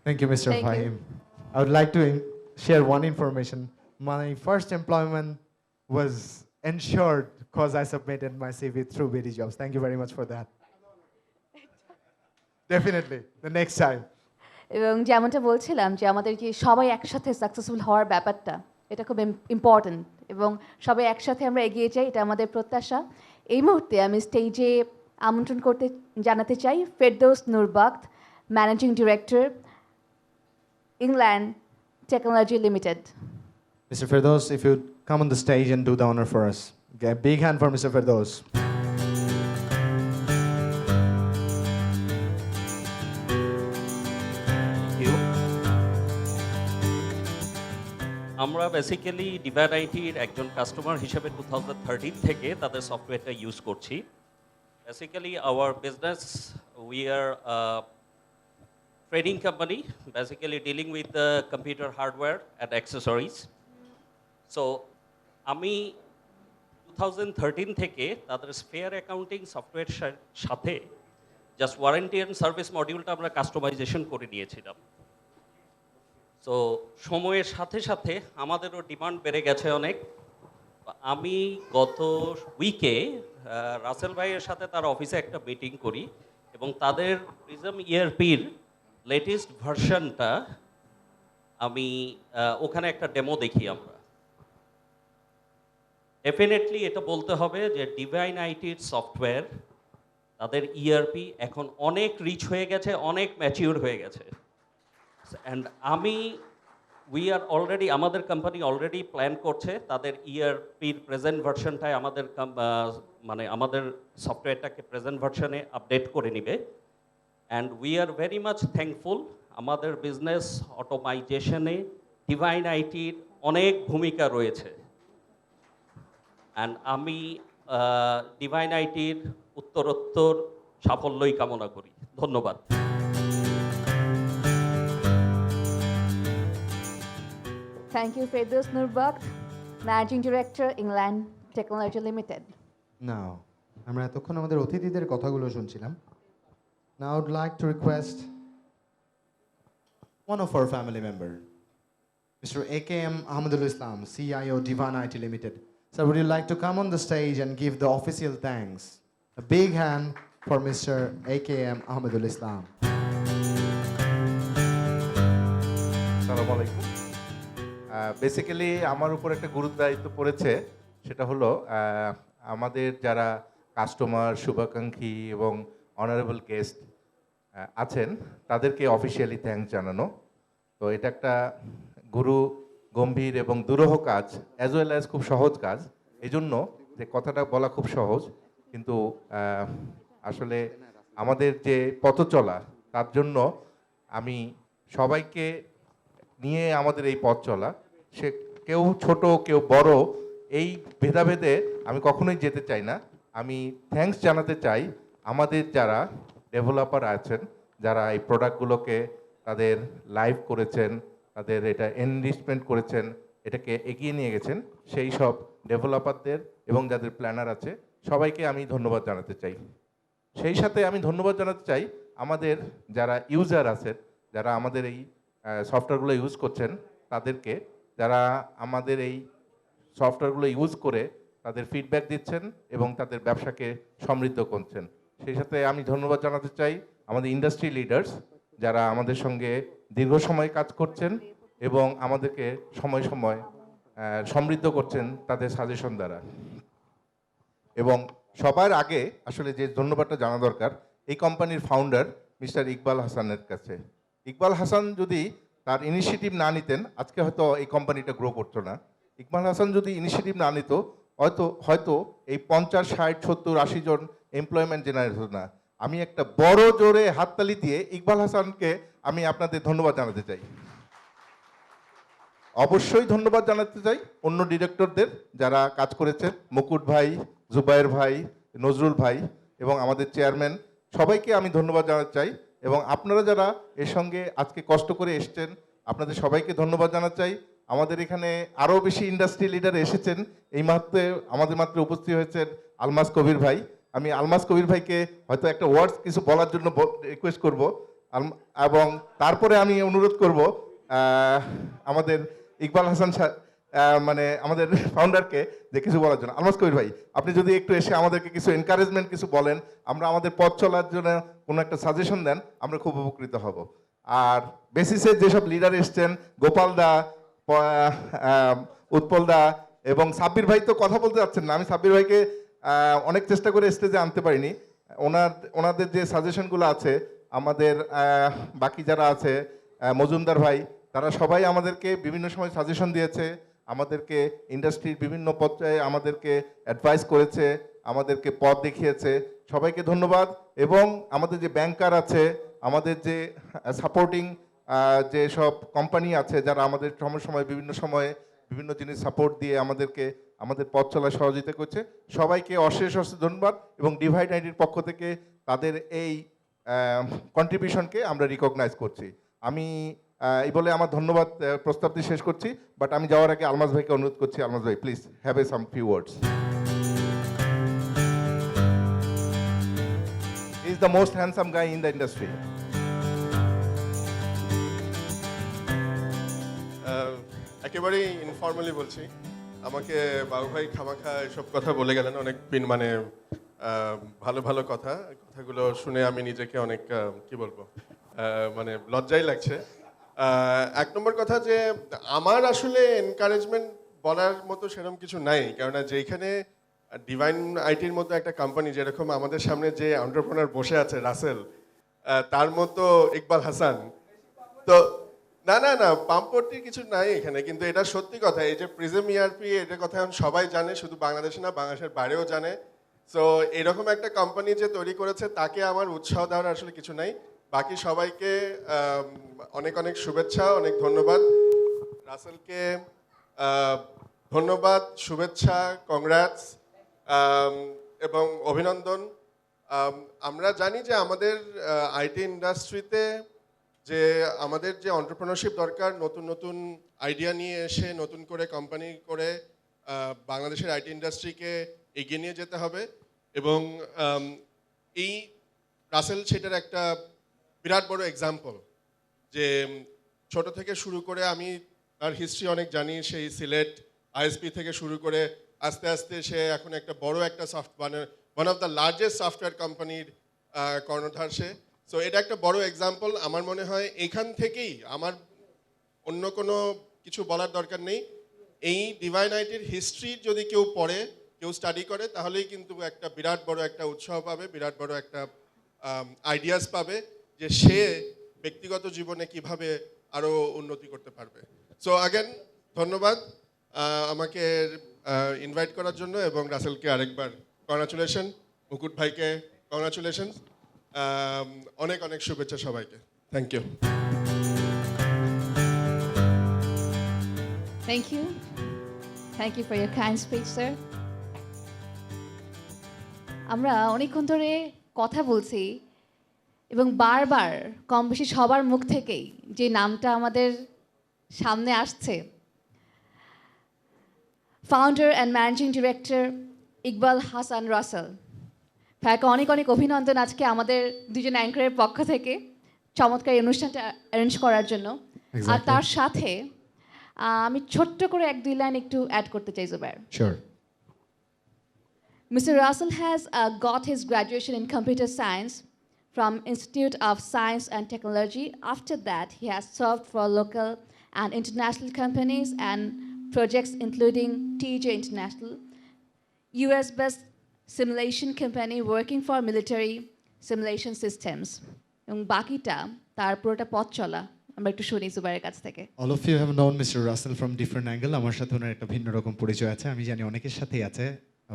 Thank you, Mr. Thank you. Fahim. I would like to share one information. My first employment was ensured because I submitted my CV through BD Jobs. Thank you very much for that. Definitely, the next time. এবং যেমনটা বলছিলাম যে আমাদের যে সবাই একসাথে successful হওয়ার ব্যাপারটা এটা খুব ইম্পর্ট্যান্ট এবং সবাই একসাথে আমরা এগিয়ে যাই, এটা আমাদের প্রত্যাশা। এই মুহূর্তে আমি স্টেজে আমন্ত্রণ জানাতে চাই Ferdous Noor Bakht, managing director, England technology limited. Mr. Firdaus, if you'd come on the stage and do the honor for us. Okay, a big hand for Mr. Firdaus. আমরা বেসিক্যালি ডিভাইন-আইটির একজন কাস্টমার হিসেবে 2013 থেকে তাদের সফটওয়্যারটা ইউজ করছি। Basically hour business, we are trading company, basically dealing with the computer hardware and accessories. So আমি 2013 থেকে তাদের স্পেয়ার অ্যাকাউন্টিং সফটওয়্যার সাথে জাস্ট ওয়ারেন্টি অ্যান্ড সার্ভিস মডিউলটা আমরা কাস্টমাইজেশন করে নিয়েছিলাম। সো সময়ের সাথে সাথে আমাদেরও ডিমান্ড বেড়ে গেছে অনেক। আমি গত উইকে রাসেল ভাইয়ের সাথে তার অফিসে একটা মিটিং করি এবং তাদের প্রিজম ইআরপির লেটেস্ট ভার্সনটা আমি ওখানে একটা ডেমো দেখি আমরা। ডেফিনেটলি এটা বলতে হবে যে ডিভাইন-আইটির সফটওয়্যার তাদের ইআরপি এখন অনেক রিচ হয়ে গেছে, অনেক ম্যাচিউর হয়ে গেছে। অ্যান্ড উই আর অলরেডি, আমাদের কোম্পানি অলরেডি প্ল্যান করছে তাদের ইআরপির প্রেজেন্ট ভার্সনটায় আমাদের মানে আমাদের সফটওয়্যারটাকে প্রেজেন্ট ভার্সনে আপডেট করে নিবে। And we are very much thankful. আমাদের বিজনেস অটোমাইজেশনে ডিভাইন-আইটির অনেক ভূমিকা রয়েছে। অ্যান্ড আমি ডিভাইন-আইটির উত্তরোত্তর সাফল্যই কামনা করি। ধন্যবাদ। Thank you, Firdaus Noor Bokht, Managing Director, England Technology Limited. Now, আমরা এতক্ষণ আমাদের অতিথিদের কথাগুলো শুনছিলাম। Now I would like to request one of our family member, Mr. AKM Ahmadul Islam, CIO Divan-IT Limited. So would you like to come on the stage and give the official thanks? A big hand for Mr. AKM Ahmadul Islam. আসসালামু আলাইকুম। Basically আমার উপর একটা গুরুত্ব দায়িত্ব পড়েছে, সেটা হলো আমাদের যারা কাস্টমার, শুভাকাঙ্ক্ষী এবং অনারেবল গেস্ট আছেন তাদেরকে অফিসিয়ালি থ্যাঙ্কস জানানো। তো এটা একটা গুরু গম্ভীর এবং দুরূহ কাজ, অ্যাজ ওয়েল অ্যাজ খুব সহজ কাজ। এই জন্য যে কথাটা বলা খুব সহজ, কিন্তু আসলে আমাদের যে পথ চলা তার জন্য আমি সবাইকে নিয়ে আমাদের এই পথ চলা, সে কেউ ছোট কেউ বড় এই ভেদাভেদে আমি কখনোই যেতে চাই না। আমি থ্যাঙ্কস জানাতে চাই আমাদের যারা ডেভেলপার আছেন, যারা এই প্রোডাক্টগুলোকে তাদের লাইভ করেছেন, তাদের এটা এনরিচমেন্ট করেছেন, এটাকে এগিয়ে নিয়ে গেছেন, সেই সব ডেভেলপারদের এবং যাদের প্ল্যানার আছে সবাইকে আমি ধন্যবাদ জানাতে চাই। সেই সাথে আমি ধন্যবাদ জানাতে চাই আমাদের যারা ইউজার আছেন, যারা আমাদের এই সফটওয়্যারগুলো ইউজ করছেন তাদেরকে, যারা আমাদের এই সফটওয়্যারগুলো ইউজ করে তাদের ফিডব্যাক দিচ্ছেন এবং তাদের ব্যবসাকে সমৃদ্ধ করছেন। সেই সাথে আমি ধন্যবাদ জানাতে চাই আমাদের ইন্ডাস্ট্রি লিডার্স, যারা আমাদের সঙ্গে দীর্ঘ সময় কাজ করছেন এবং আমাদেরকে সময় সময় সমৃদ্ধ করছেন তাদের সাজেশন দ্বারা। এবং সবার আগে আসলে যে ধন্যবাদটা জানা দরকার এই কোম্পানির ফাউন্ডার মিস্টার ইকবাল হাসানের কাছে। ইকবাল হাসান যদি তার ইনিশিয়েটিভ না নিতেন আজকে হয়তো এই কোম্পানিটা গ্রো করতো না। ইকবাল হাসান যদি ইনিশিয়েটিভ না নিত হয়তো এই 50, 60, 70, 80 জন এমপ্লয়মেন্ট জেনারেট হতো না। আমি একটা বড় জোরে হাততালি দিয়ে ইকবাল হাসানকে আমি আপনাদের ধন্যবাদ জানাতে চাই। অবশ্যই ধন্যবাদ জানাতে চাই অন্য ডিরেক্টরদের যারা কাজ করেছেন, মুকুট ভাই, জুবায়ের ভাই, নজরুল ভাই এবং আমাদের চেয়ারম্যান, সবাইকে আমি ধন্যবাদ জানাতে চাই। এবং আপনারা যারা এর সঙ্গে আজকে কষ্ট করে এসেছেন, আপনাদের সবাইকে ধন্যবাদ জানাতে চাই। আমাদের এখানে আরও বেশি ইন্ডাস্ট্রি লিডার এসেছেন। এই মাত্রে আমাদের মাত্র উপস্থিত হয়েছেন আলমাস কবির ভাই। আমি আলমাস কবির ভাইকে হয়তো একটা ওয়ার্ডস কিছু বলার জন্য রিকোয়েস্ট করব, এবং তারপরে আমি অনুরোধ করব আমাদের ইকবাল হাসান মানে আমাদের ফাউন্ডারকে যে কিছু বলার জন্য। আলমাস কবির ভাই, আপনি যদি একটু এসে আমাদেরকে কিছু এনকারেজমেন্ট কিছু বলেন, আমরা আমাদের পথ চলার জন্য কোনো একটা সাজেশন দেন, আমরা খুব উপকৃত হব। আর বেসিসে যেসব লিডার এসছেন, গোপাল দা, উৎপল দা এবং সাব্বির ভাই তো কথা বলতে যাচ্ছেন না, আমি সাব্বির ভাইকে অনেক চেষ্টা করে স্টেজে আনতে পারিনি। ওনাদের যে সাজেশনগুলো আছে, আমাদের বাকি যারা আছে, মজুমদার ভাই, তারা সবাই আমাদেরকে বিভিন্ন সময় সাজেশন দিয়েছে, আমাদেরকে ইন্ডাস্ট্রির বিভিন্ন পর্যায়ে আমাদেরকে অ্যাডভাইস করেছে, আমাদেরকে পথ দেখিয়েছে। সবাইকে ধন্যবাদ। এবং আমাদের যে ব্যাংকার আছে, আমাদের যে সাপোর্টিং যে সব কোম্পানি আছে, যারা আমাদের সময় বিভিন্ন সময়ে বিভিন্ন জিনিস সাপোর্ট দিয়ে আমাদেরকে আমাদের পথ চলায় সহযোগিতা করছে, সবাইকে অশেষ অশেষ ধন্যবাদ। এবং ডিভাইড আইডির পক্ষ থেকে তাদের এই কন্ট্রিবিউশনকে আমরা রিকগনাইজ করছি। আমি এই বলে আমার ধন্যবাদ প্রস্তাবটি শেষ করছি, বাট আমি যাওয়ার আগে আলমাস ভাইকে অনুরোধ করছি, আলমাস ভাই please have a some few words. He is the most handsome guy in the industry. একেবারেই ইনফর্মালি বলছি, আমাকে বাবু ভাই খামাখা এসব কথা বলে গেলেন, অনেক মানে ভালো ভালো কথাগুলো শুনে আমি নিজেকে অনেক কি বলবো, মানে লজ্জাই লাগছে। এক নম্বর কথা যে আমার আসলে এনকারেজমেন্ট বলার মতো সেরকম কিছু নাই, কেননা যেখানে ডিভাইন আইটির মতো একটা কোম্পানি, যেরকম আমাদের সামনে যে এন্টারপ্রেনার বসে আছে রাসেল, তার মতো ইকবাল হাসান, তো না না না পাম্পটির কিছু নাই এখানে, কিন্তু এটা সত্যি কথা। এই যে প্রিজম ইআরপি, এটার কথা এখন সবাই জানে, শুধু বাংলাদেশে না, বাংলাদেশের বাইরেও জানে। সো এরকম একটা কোম্পানি যে তৈরি করেছে, তাকে আমার উৎসাহ দেওয়ার আসলে কিছু নাই। বাকি সবাইকে অনেক অনেক শুভেচ্ছা, অনেক ধন্যবাদ। রাসেলকে ধন্যবাদ, শুভেচ্ছা, কংগ্রাটস এবং অভিনন্দন। আমরা জানি যে আমাদের আইটি ইন্ডাস্ট্রিতে যে আমাদের যে এন্টারপ্রেনারশিপ দরকার, নতুন নতুন আইডিয়া নিয়ে এসে নতুন করে কোম্পানি করে বাংলাদেশের আইটি ইন্ডাস্ট্রিকে এগিয়ে নিয়ে যেতে হবে। এবং এই রাসেল সেটার একটা বিরাট বড় এক্সাম্পল, যে ছোট থেকে শুরু করে আমি তার হিস্ট্রি অনেক জানি। সেই সিলেট আইএসপি থেকে শুরু করে আস্তে আস্তে সে এখন একটা বড় একটা one of the largest software কোম্পানির কর্ণধার সে। সো এটা একটা বড় এক্সাম্পল। আমার মনে হয় এখান থেকেই, আমার অন্য কোনো কিছু বলার দরকার নেই, এই ডিভাইন আইটির হিস্ট্রি যদি কেউ পড়ে, কেউ স্টাডি করে, তাহলেই কিন্তু একটা বিরাট বড় একটা উৎসাহ পাবে, বিরাট বড় একটা আইডিয়াস পাবে যে সে ব্যক্তিগত জীবনে কিভাবে আরও উন্নতি করতে পারবে। সো আগেন ধন্যবাদ আমাকে ইনভাইট করার জন্য, এবং রাসেলকে আরেকবার কংগ্রাচুলেশন, মুকুট ভাইকে কংগ্রাচুলেশন, অনেক অনেক শুভেচ্ছা সবাইকে। Thank you. Thank you. Thank you for your kind speech, sir. আমরা অনেকক্ষণ ধরে কথা বলছি এবং বারবার কম বেশি সবার মুখ থেকেই যে নামটা আমাদের সামনে আসছে, founder and managing director Iqbal Hasan Rasel ভাইকে অনেক অনেক অভিনন্দন আজকে আমাদের দুজন অ্যাঙ্করের পক্ষ থেকে চমৎকার এই অনুষ্ঠানটা অ্যারেঞ্জ করার জন্য। আর তার সাথে আমি ছোট্ট করে এক দুই লাইন একটু অ্যাড করতে চাই Zubair. Sure. Mr. Russell has got his graduation in computer science from Institute of Science and Technology. After that, he has served for local and international companies and projects including TJ International, US-based simulation company working for military simulation systems. এবং বাকিটা তার পুরোটা পথ চলা আমরা একটু শুনি জুবাইরের কাছ থেকে। All of you have known Mr. Russell from different angle. আমার সাথে ওনার একটা ভিন্ন রকম পরিচয় আছে, আমি জানি অনেকের সাথেই আছে।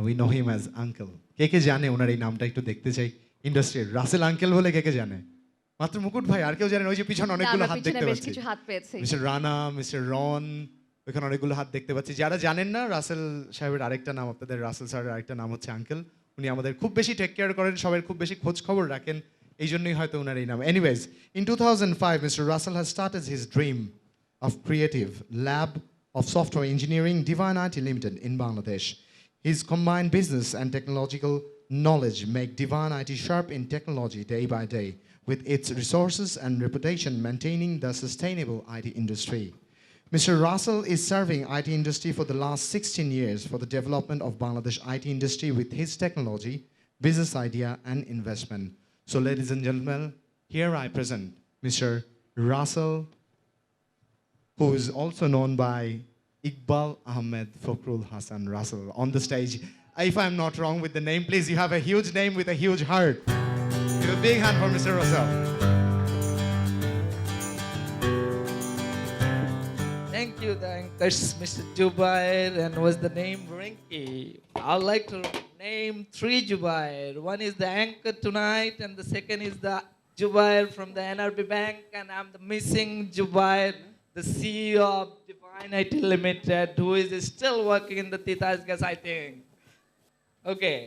We know him as Uncle. কে কে জানে ওনার এই নামটা একটু দেখতে চাই ইন্ডাস্ট্রির। রাসেল আঙ্কেল বলে কে কে জানে? মাত্র মুকুট ভাই, আর কেউ জানেন? ওই যে পিছনে অনেকগুলো হাত দেখতে বেশ পাচ্ছি। কিছু হাত পেয়েছি। মিস্টার রানা, মিস্টার রন, ওইখানে অনেকগুলো হাত দেখতে পাচ্ছি। যারা জানেন না, রাসেল সাহেবের আরেকটা নাম, আপনাদের রাসেল স্যারের আরেকটা নাম হচ্ছে আঙ্কেল। উনি আমাদের খুব বেশি টেক কেয়ার করেন, সবার খুব বেশি খোঁজ খবর রাখেন, এই জন্যই হয়তো ওনার এই নাম। Anyways, in 2005 Mr. Russell has started his dream of creative lab of software engineering, Divine IT Limited in Bangladesh. His combined business and technological knowledge make Divine IT sharp in technology day by day, with its resources and reputation maintaining the sustainable IT industry. Mr. Russell is serving IT industry for the last 16 years for the development of Bangladesh IT industry with his technology, business idea and investment. So ladies and gentlemen, here I present Mr. Russell, who is also known by Iqbal Ahmed Fakrul Hassan Russell on the stage. If I'm not wrong with the name, please, you have a huge name with a huge heart. Give a big hand for Mr. Russell. Thank you, the anchors, Mr. Jubair, and was the name Rinky. I'd like to name 3 Jubair. One is the anchor tonight, and the second is the Jubair from the NRB Bank, and I'm the missing Jubair, the CEO of Divine IT Limited, who is still working in the Titas Gas, I think. Okay.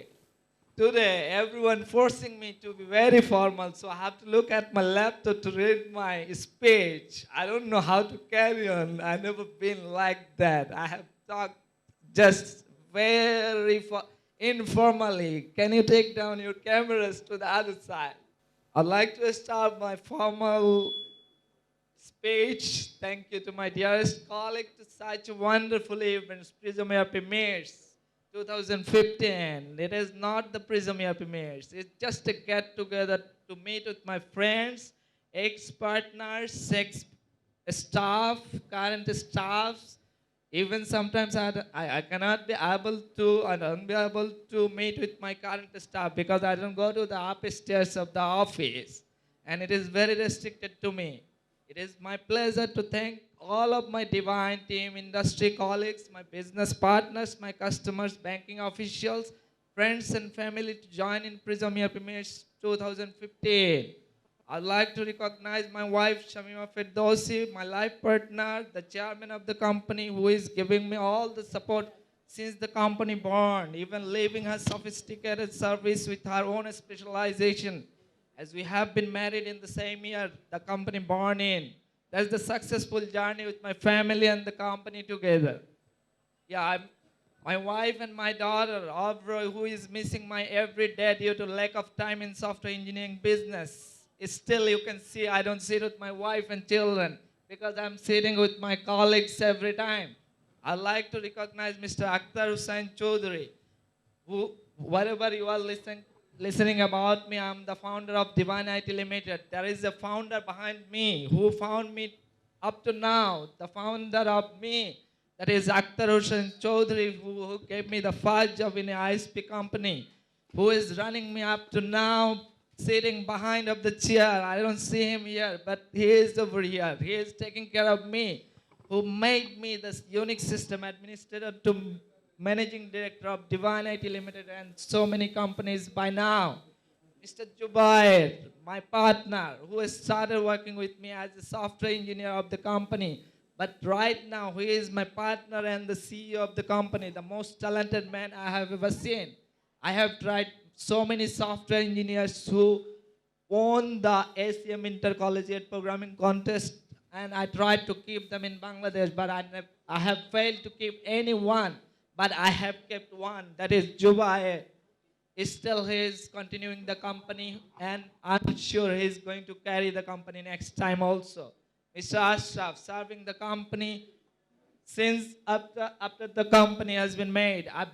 Today, everyone forcing me to be very formal, so I have to look at my laptop to read my speech. I don't know how to carry on. I've never been like that. I have talked just very informally. Can you take down your cameras to the other side? I'd like to start my formal speech. Thank you to my dearest colleague to such a wonderful event, Prismia Premiers 2015. It is not the Prismia Premiers. It's just a get-together to meet with my friends, ex-partners, ex-staff, current staffs. Even sometimes I cannot be able to, I don't be able to meet with my current staff because I don't go to the upstairs of the office. And it is very restricted to me. It is my pleasure to thank all of my Divine team, industry colleagues, my business partners, my customers, banking officials, friends and family to join in Prismia Premiers 2015. I'd like to recognize my wife, Shamima Firdausi, my life partner, the chairman of the company, who is giving me all the support since the company born, even leaving her sophisticated service with her own specialization. As we have been married in the same year the company born in. That's the successful journey with my family and the company together. Yeah, my wife and my daughter, Avroy, who is missing my every day due to lack of time in software engineering business. Still, you can see I don't sit with my wife and children because I'm sitting with my colleagues every time. I'd like to recognize Mr. Akhtar Hussain Chaudhary, who, whatever you are listening about me, I'm the founder of Divine IT Limited. There is a founder behind me who found me up to now, the founder of me. That is Akhtar Hussain Chaudhary, who gave me the first job in an ISP company, who is running me up to now, sitting behind of the chair. I don't see him here, but he is over here. He is taking care of me, who made me this Unix system administrator to managing director of Divine IT Limited and so many companies by now. Mr. Jubair, my partner, who has started working with me as a software engineer of the company. But right now, he is my partner and the CEO of the company, the most talented man I have ever seen. I have tried so many software engineers who won the ACM Intercollegiate Programming Contest, and I tried to keep them in Bangladesh, but I have failed to keep anyone. But I have kept one, that is Jubair. Still he is continuing the company, and I'm sure he's going to carry the company next time also. Mr. Ashraf, serving the company since after the company has been made. I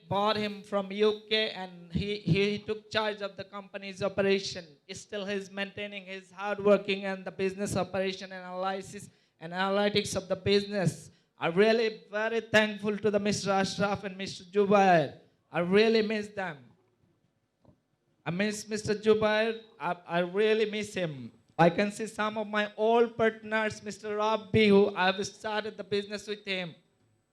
bought him from UK, and he took charge of the company's operation. Still he's maintaining his hard working and the business operation and analysis and analytics of the business. I'm really very thankful to the Mr. Ashraf and Mr. Jubair. I really miss them. I miss Mr. Jubair. I really miss him. I can see some of my old partners, Mr. Rabbi, who I've started the business with him.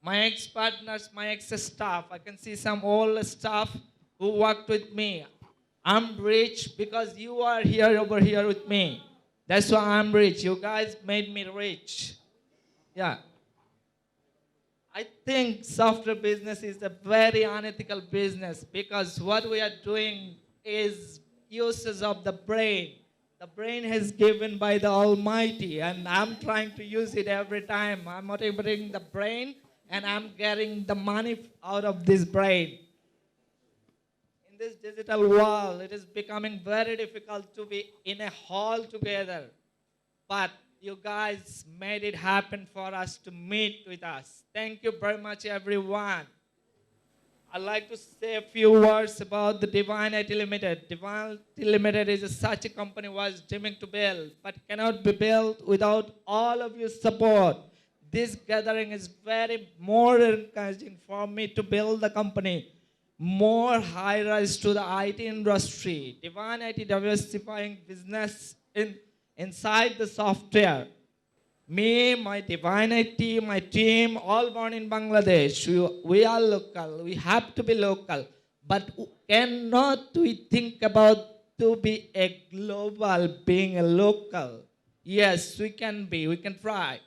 My ex-partners, my ex-staff. I can see some old staff who worked with me. I'm rich because you are here over here with me. That's why I'm rich. You guys made me rich. Yeah. I think software business is a very unethical business because what we are doing is uses of the brain. The brain is given by the Almighty, and I'm trying to use it every time. I'm motivating the brain, and I'm getting the money out of this brain. In this digital world, it is becoming very difficult to be in a hall together. But you guys made it happen for us to meet with us. Thank you very much, everyone. I'd like to say a few words about the Divine IT Limited. Divine IT Limited is such a company was dreaming to build, but cannot be built without all of your support. This gathering is very more encouraging for me to build the company more high rise to the IT industry. Divine IT diversifying business inside the software. Me, my Divine IT, my team, all born in Bangladesh. We are local. We have to be local. But cannot we think about to be a global, being a local? Yes, we can be. We can try.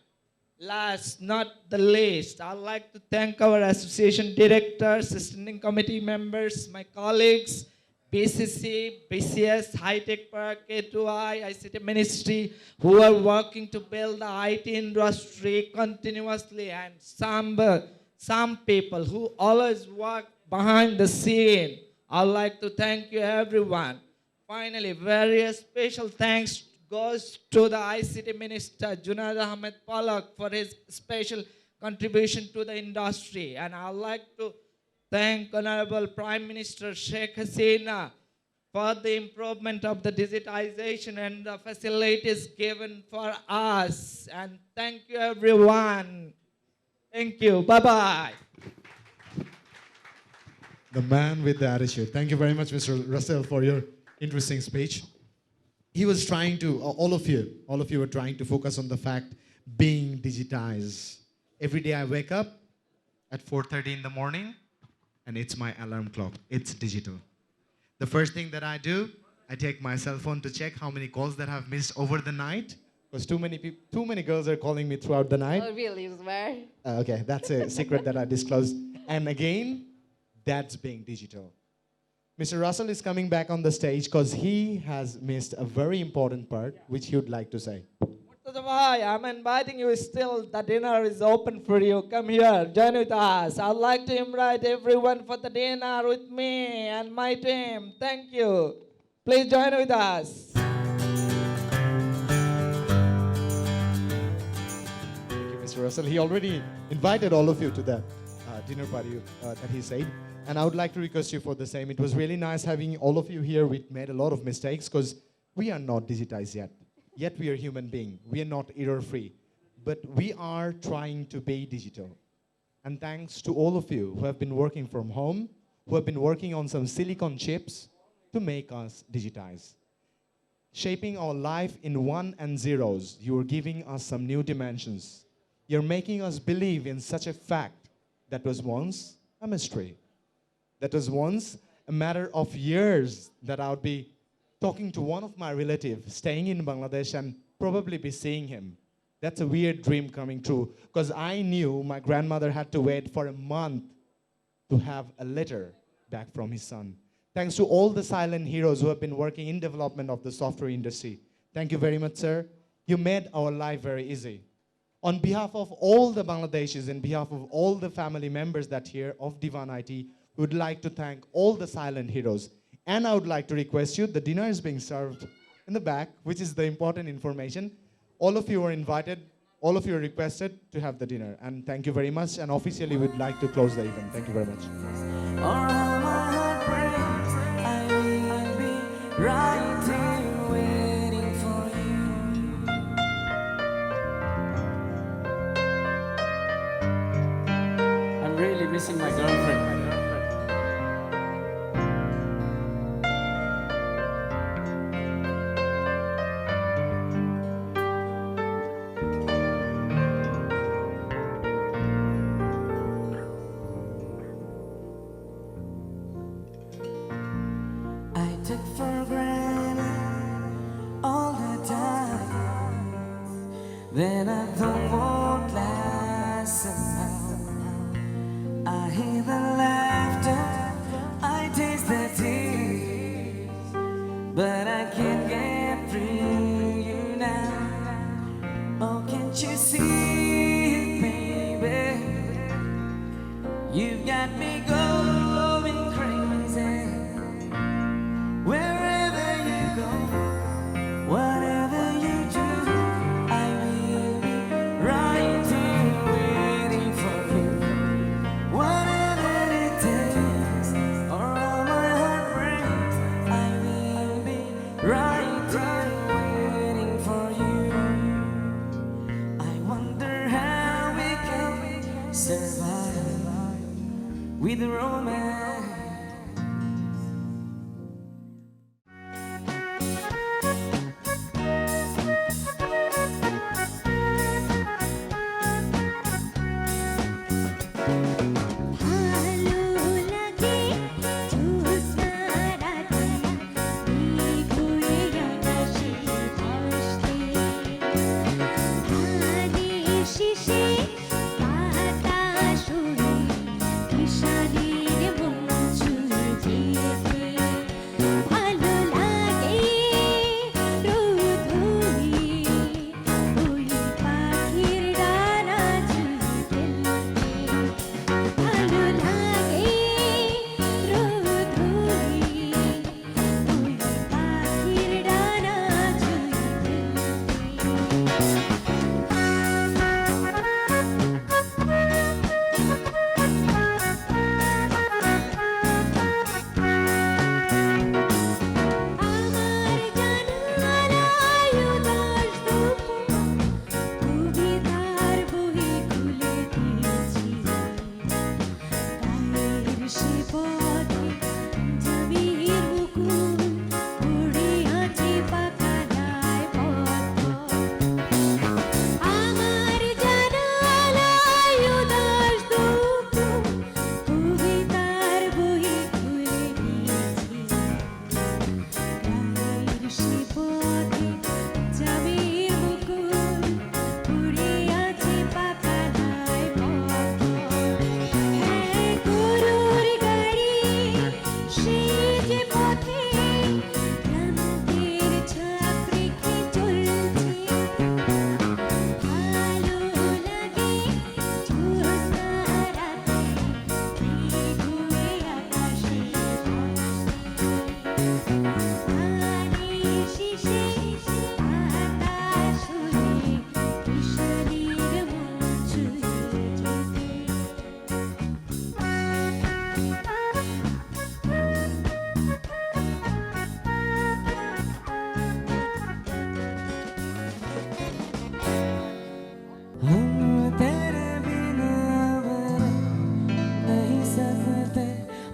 Last, not the least, I'd like to thank our association directors, standing committee members, my colleagues, BCC, BCS, High Tech Park, K2I, ICT Ministry, who are working to build the IT industry continuously, and some people who always work behind the scene. I'd like to thank you, everyone. Finally, very special thanks goes to the ICT Minister, Junaid Ahmed Palak, for his special contribution to the industry. And I'd like to thank Honorable Prime Minister Sheikh Hasina for the improvement of the digitization and the facilities given for us. And thank you, everyone. Thank you. Bye-bye. The man with the attitude. Thank you very much, Mr. Russell, for your interesting speech. He was trying to, all of you were trying to focus on the fact being digitized. Every day I wake up at 4:30 in the morning, and it's my alarm clock. It's digital. The first thing that I do, I take my cell phone to check how many calls that I've missed over the night, because too many girls are calling me throughout the night. Oh, really, swear? Okay, that's a secret that I disclosed. And again, that's being digital. Mr. Russell is coming back on the stage because he has missed a very important part, which he would like to say. Bhai, I'm inviting you still. The dinner is open for you. Come here, join with us. I'd like to invite everyone for the dinner with me and my team. Thank you. Please join with us. Thank you, Mr. Russell. He already invited all of you to the dinner party that he said. And I would like to request you for the same. It was really nice having all of you here. We made a lot of mistakes because we are not digitized yet. Yet we are human beings. We are not error-free. But we are trying to be digital. And thanks to all of you who have been working from home, who have been working on some silicon chips to make us digitize. Shaping our life in one and zeros, you are giving us some new dimensions. You're making us believe in such a fact that was once a mystery. That was once a matter of years that I would be talking to one of my relatives staying in Bangladesh and probably be seeing him. That's a weird dream coming true because I knew my grandmother had to wait for a month to have a letter back from his son. Thanks to all the silent heroes who have been working in development of the software industry. Thank you very much, sir. You made our life very easy. On behalf of all the Bangladeshis, in behalf of all the family members that here of Divan IT, we would like to thank all the silent heroes. And I would like to request you, the dinner is being served in the back, which is the important information. All of you are invited, all of you are requested to have the dinner. And thank you very much. And officially, we'd like to close the event. Thank you very much. I'm really missing my girlfriend. I took for granted all the time that I thought won't last somehow. I hear the laughter, I taste the tears, but I can't get free you now. Oh, can't you see it, baby? You've got me going crazy. Wherever you go, whatever you do, I will be right here waiting for you. Whatever it takes, or all my heart breaks, I will be right here waiting for you. I wonder how we can survive with romance.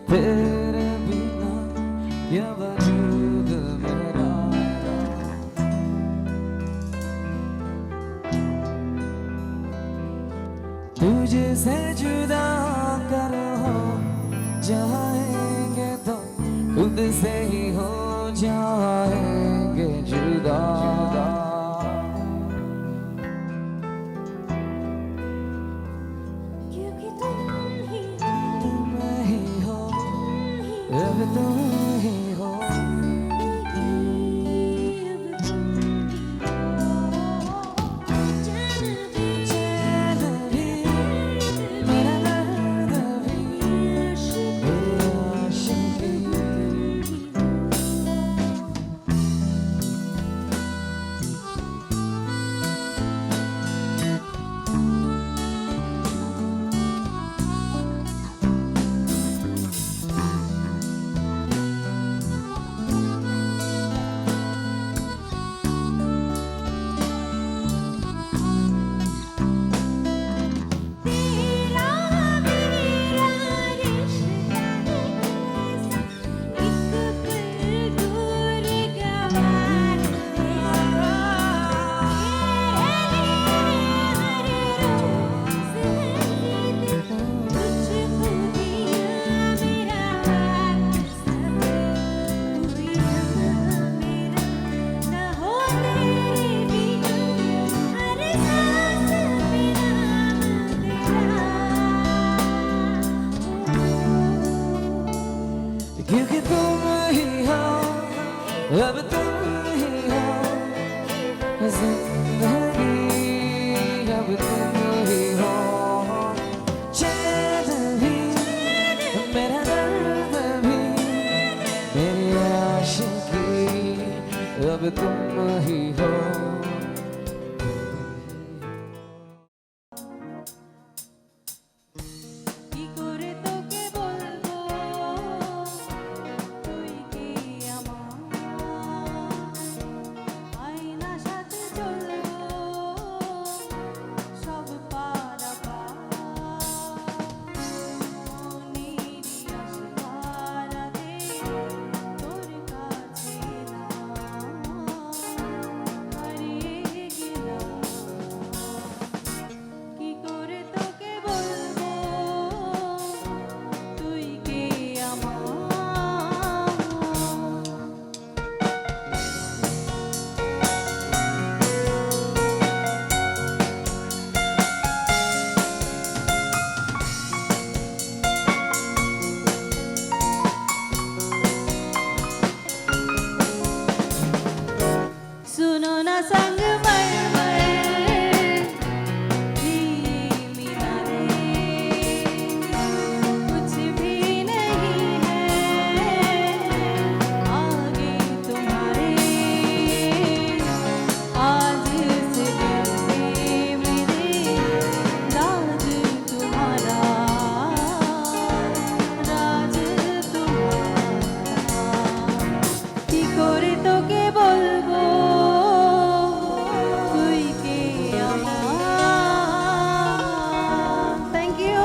तेरे बिना ये वजूद मेरा तुझसे जुदा कर हो जाएंगे तो खुद से ही हो जाएंगे जुदा क्योंकि तुम ही हो अब तुम ही हो चैन भी मेरा दर्द भी मेरी आशिकी क्योंकि तुम ही हो, अब तुम ही हो जिंदगी, अब तुम ही हो। चैन भी मेरा दर्द भी मेरी आशिकी, अब तुम ही हो। কি করে তোকে বলবো তুই কি আমার আয়না সাথে চলবো সব পারাপার মনেরই আশকারাতে তোর কাছে না হারিয়ে গেলাম। কি করে তোকে বলবো তুই কে আমার सुनो ना संग मरमर मिला रे कुछ भी नहीं है आगे तुम्हारे आज से दिल में मेरे राज तुम्हारा राज तुम्हारा কি করে তোকে বলবো তুই কে আমার থ্যাংক ইউ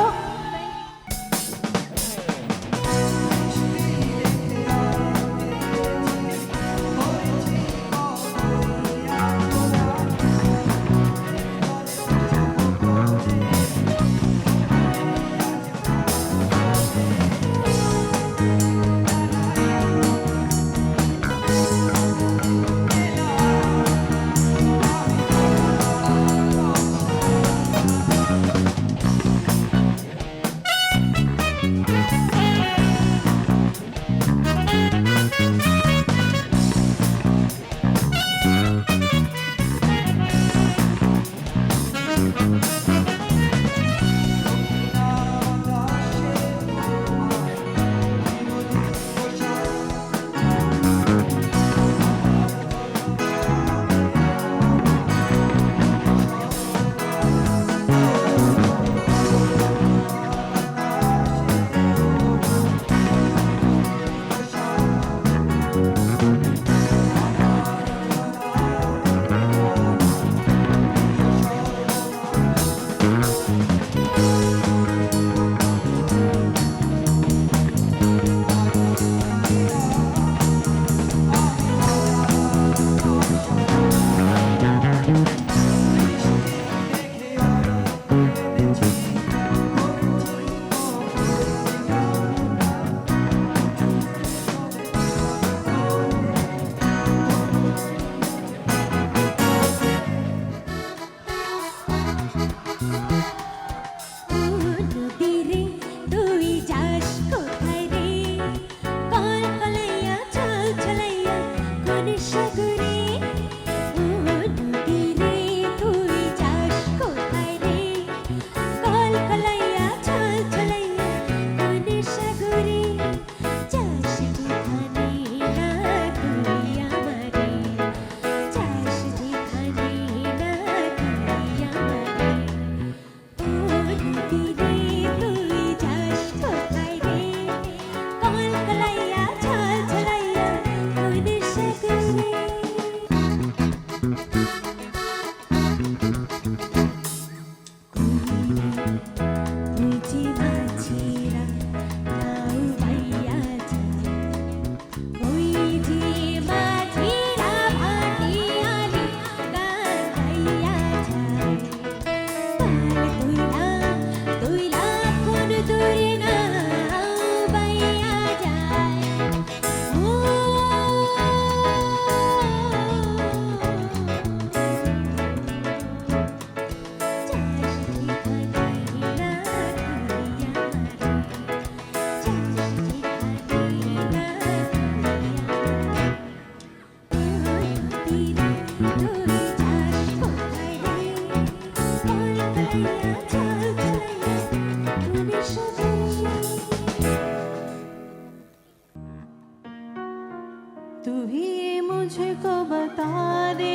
मुझको बता दे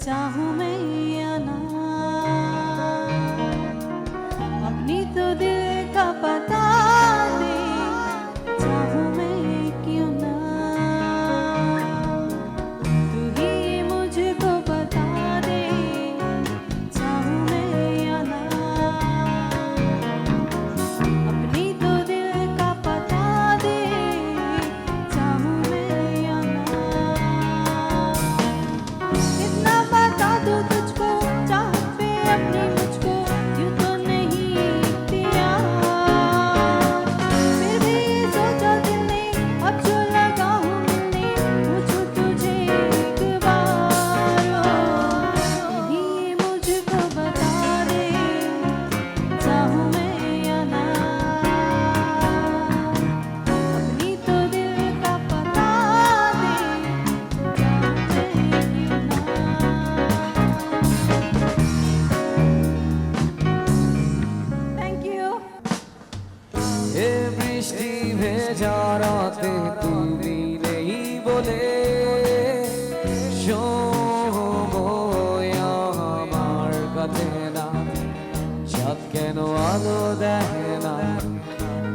चाहूं मैं या ना अपनी तो दिल का पता दे चाहूं मैं क्यों ना तू ही मुझको बता दे चाहूं मैं या ना अपनी तो दिल का पता दे चाहूं मैं या ना इतना बता दूं तुझको चाहत पे अपनी मुझको यूं तो नहीं दिया फिर भी ये सोचा दिल ने अब जो लगा हूं मिलने मुझको तुझे एक बार तू ही मुझको बता दे चाहूं मैं या ना अपनी तो दिल का पता दे थैंक यू এ বৃষ্টি ভেজা রাতে তুমি নেই বলে সময় আমার কাছে না চাঁদ কেন আলো দেয় না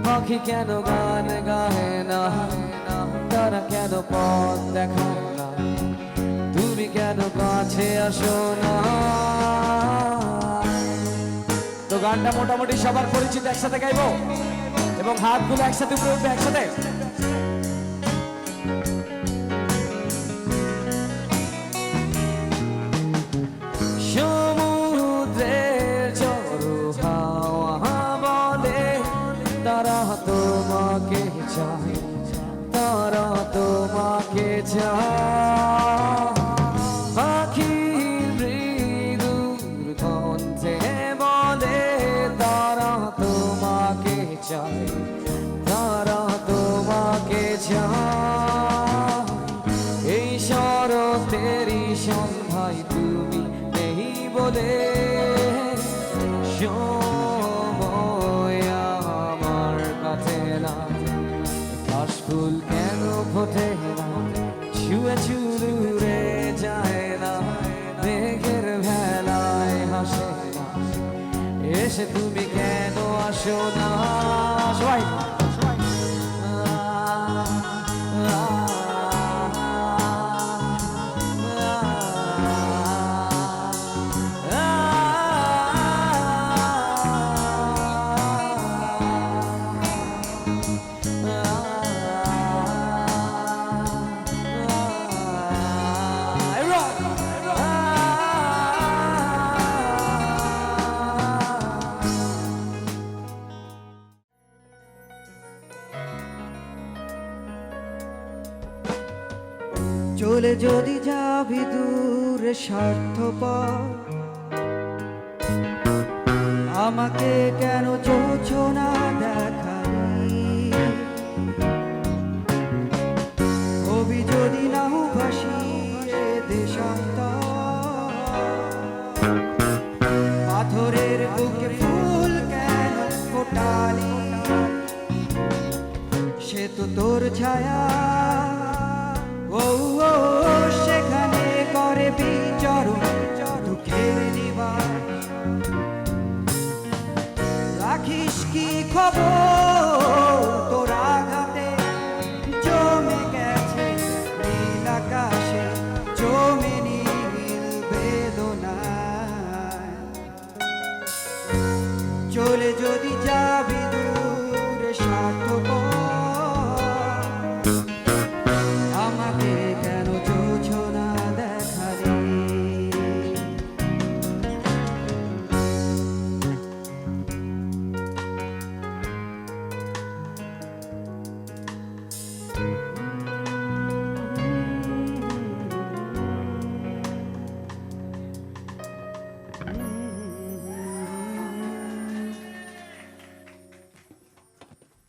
পাখি কেন গান গায় না তারা কেন পথ দেখায় না তুমি কেন কাছে আসো না তো গানটা মোটামুটি সবার পরিচিত একসাথে গাইবো এবং হাতগুলো একসাথে উপরে উঠবে একসাথে সমুদ্রের ঝড়ো হাওয়া বলে তারা তোমাকে চায় তারা তোমাকে চায় পাখি মৃদুর কণ্ঠে বলে তারা তোমাকে চায় তারা তোমাকে চায় এই শরতেরই সন্ধ্যায় তুমি নেই বলে সময় আমার কাছে না কাশফুল কেন ফোটে না ছুঁয়ে ছুড়ে যায় না মেঘের ভেলায় হাসে না এসে তুমি কেন আসো না সবাই চলে যদি যাবি দূরে স্বার্থপর আমাকে কেন চোছো না দেখানি কবি যদি নাও ভাসিয়ে দেশান্তর পাথরের বুকে ফুল কেন ফোটালি সে তো তোর ছায়া ও ও সেখানে করে বিচরণ দুঃখের নিবাস রাখিস কি খবর তোর আঘাতে জমে গেছে নীল আকাশে জমে নীল বেদনায় চলে যদি যাবি দূরে স্বার্থপর আমাকে কেন চোছো না দেখালি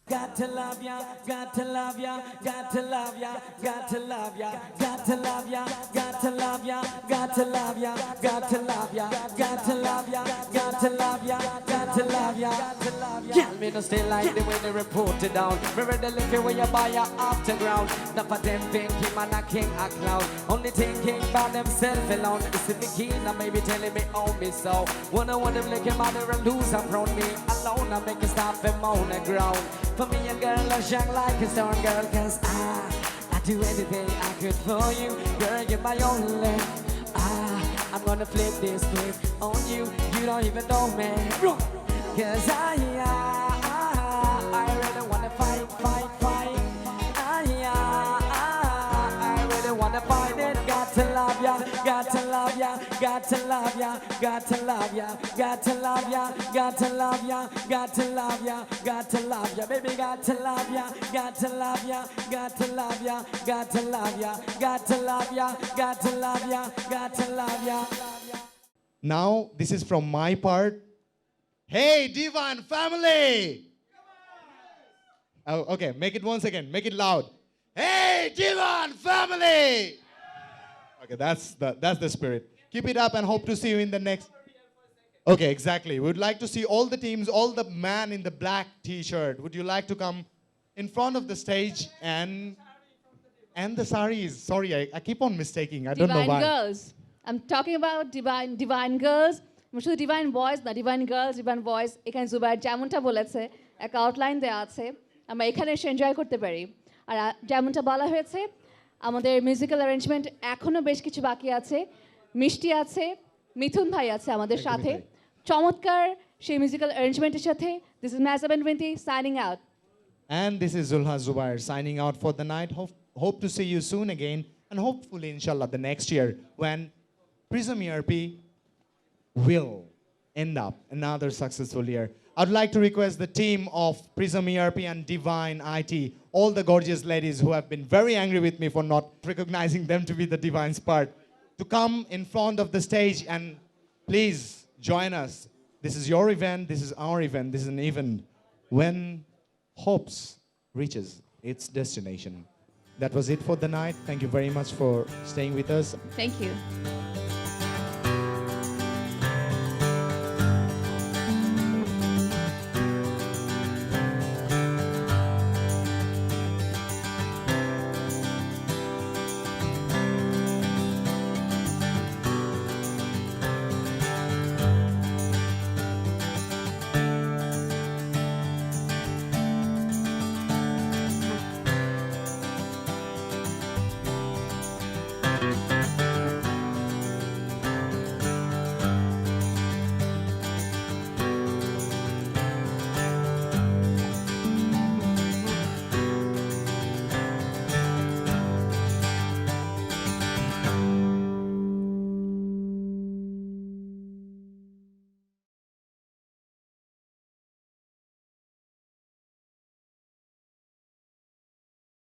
Got to love ya, got to love ya, got to love ya, got to love ya, got to love ya, got to love ya, got to love ya, got to love ya, got to love ya, got to love ya, got to love ya. Get me me no still like the way they report it down. Me ready looking where you buy your after ground. Enough of them thinking man a king a clown. Only thinking about themselves alone. It's the key now maybe telling me oh me so. Wanna want them looking mother and lose up around me alone. I make it stop them on the ground. For me a girl I shine like a stone girl, cause I do anything I could for you. Girl, you're my only. I'm gonna flip this script on you. You don't even know me. Cause I really wanna fight. I really wanna fight it. Got to love ya, got to love ya, got to love ya, got to love ya, got to love ya, got to love ya, got to love ya, got to love ya, baby, got to love ya, got to love ya, got to love ya, got to love ya, got to love ya, got to love ya, got to love ya. Now, this is from my part. Hey, Divine family! Oh, okay, make it once again, make it loud. Hey, Divine family! Okay, that's the spirit. Keep it up and hope to see you in the next. Okay, exactly. We would like to see all the teams, all the man in the black t-shirt. Would you like to come in front of the stage and the saris? Sorry, I keep on mistaking. I don't know Divine why. girls. I'm talking about divine girls. শুধু divine boys না, divine girls, divine boys. এখানে জুবাইর যেমনটা বলেছে একটা outline দেওয়া আছে, আমরা এখানে এসে এনজয় করতে পারি। আর যেমনটা বলা হয়েছে আমাদের মিউজিক্যাল অ্যারেঞ্জমেন্ট এখনও বেশ কিছু বাকি আছে। মিষ্টি আছে, মিথুন ভাই আছে আমাদের সাথে, চমৎকার সেই মিউজিক্যাল অ্যারেঞ্জমেন্টের সাথে। দিস ইজ ম্যাজাবেন উইন্টি signing out. And this is Zulha Zubair signing out for the night. Hope to see you soon again, and hopefully, inshallah, the next year when Prism ERP will end up another successful year. I'd like to request the team of Prism ERP and Divine IT, all the gorgeous ladies who have been very angry with me for not recognizing them to be the Divine's part, to come in front of the stage and please join us. This is your event, this is our event, this is an event when hopes reaches its destination. That was it for the night. Thank you very much for staying with us. Thank you.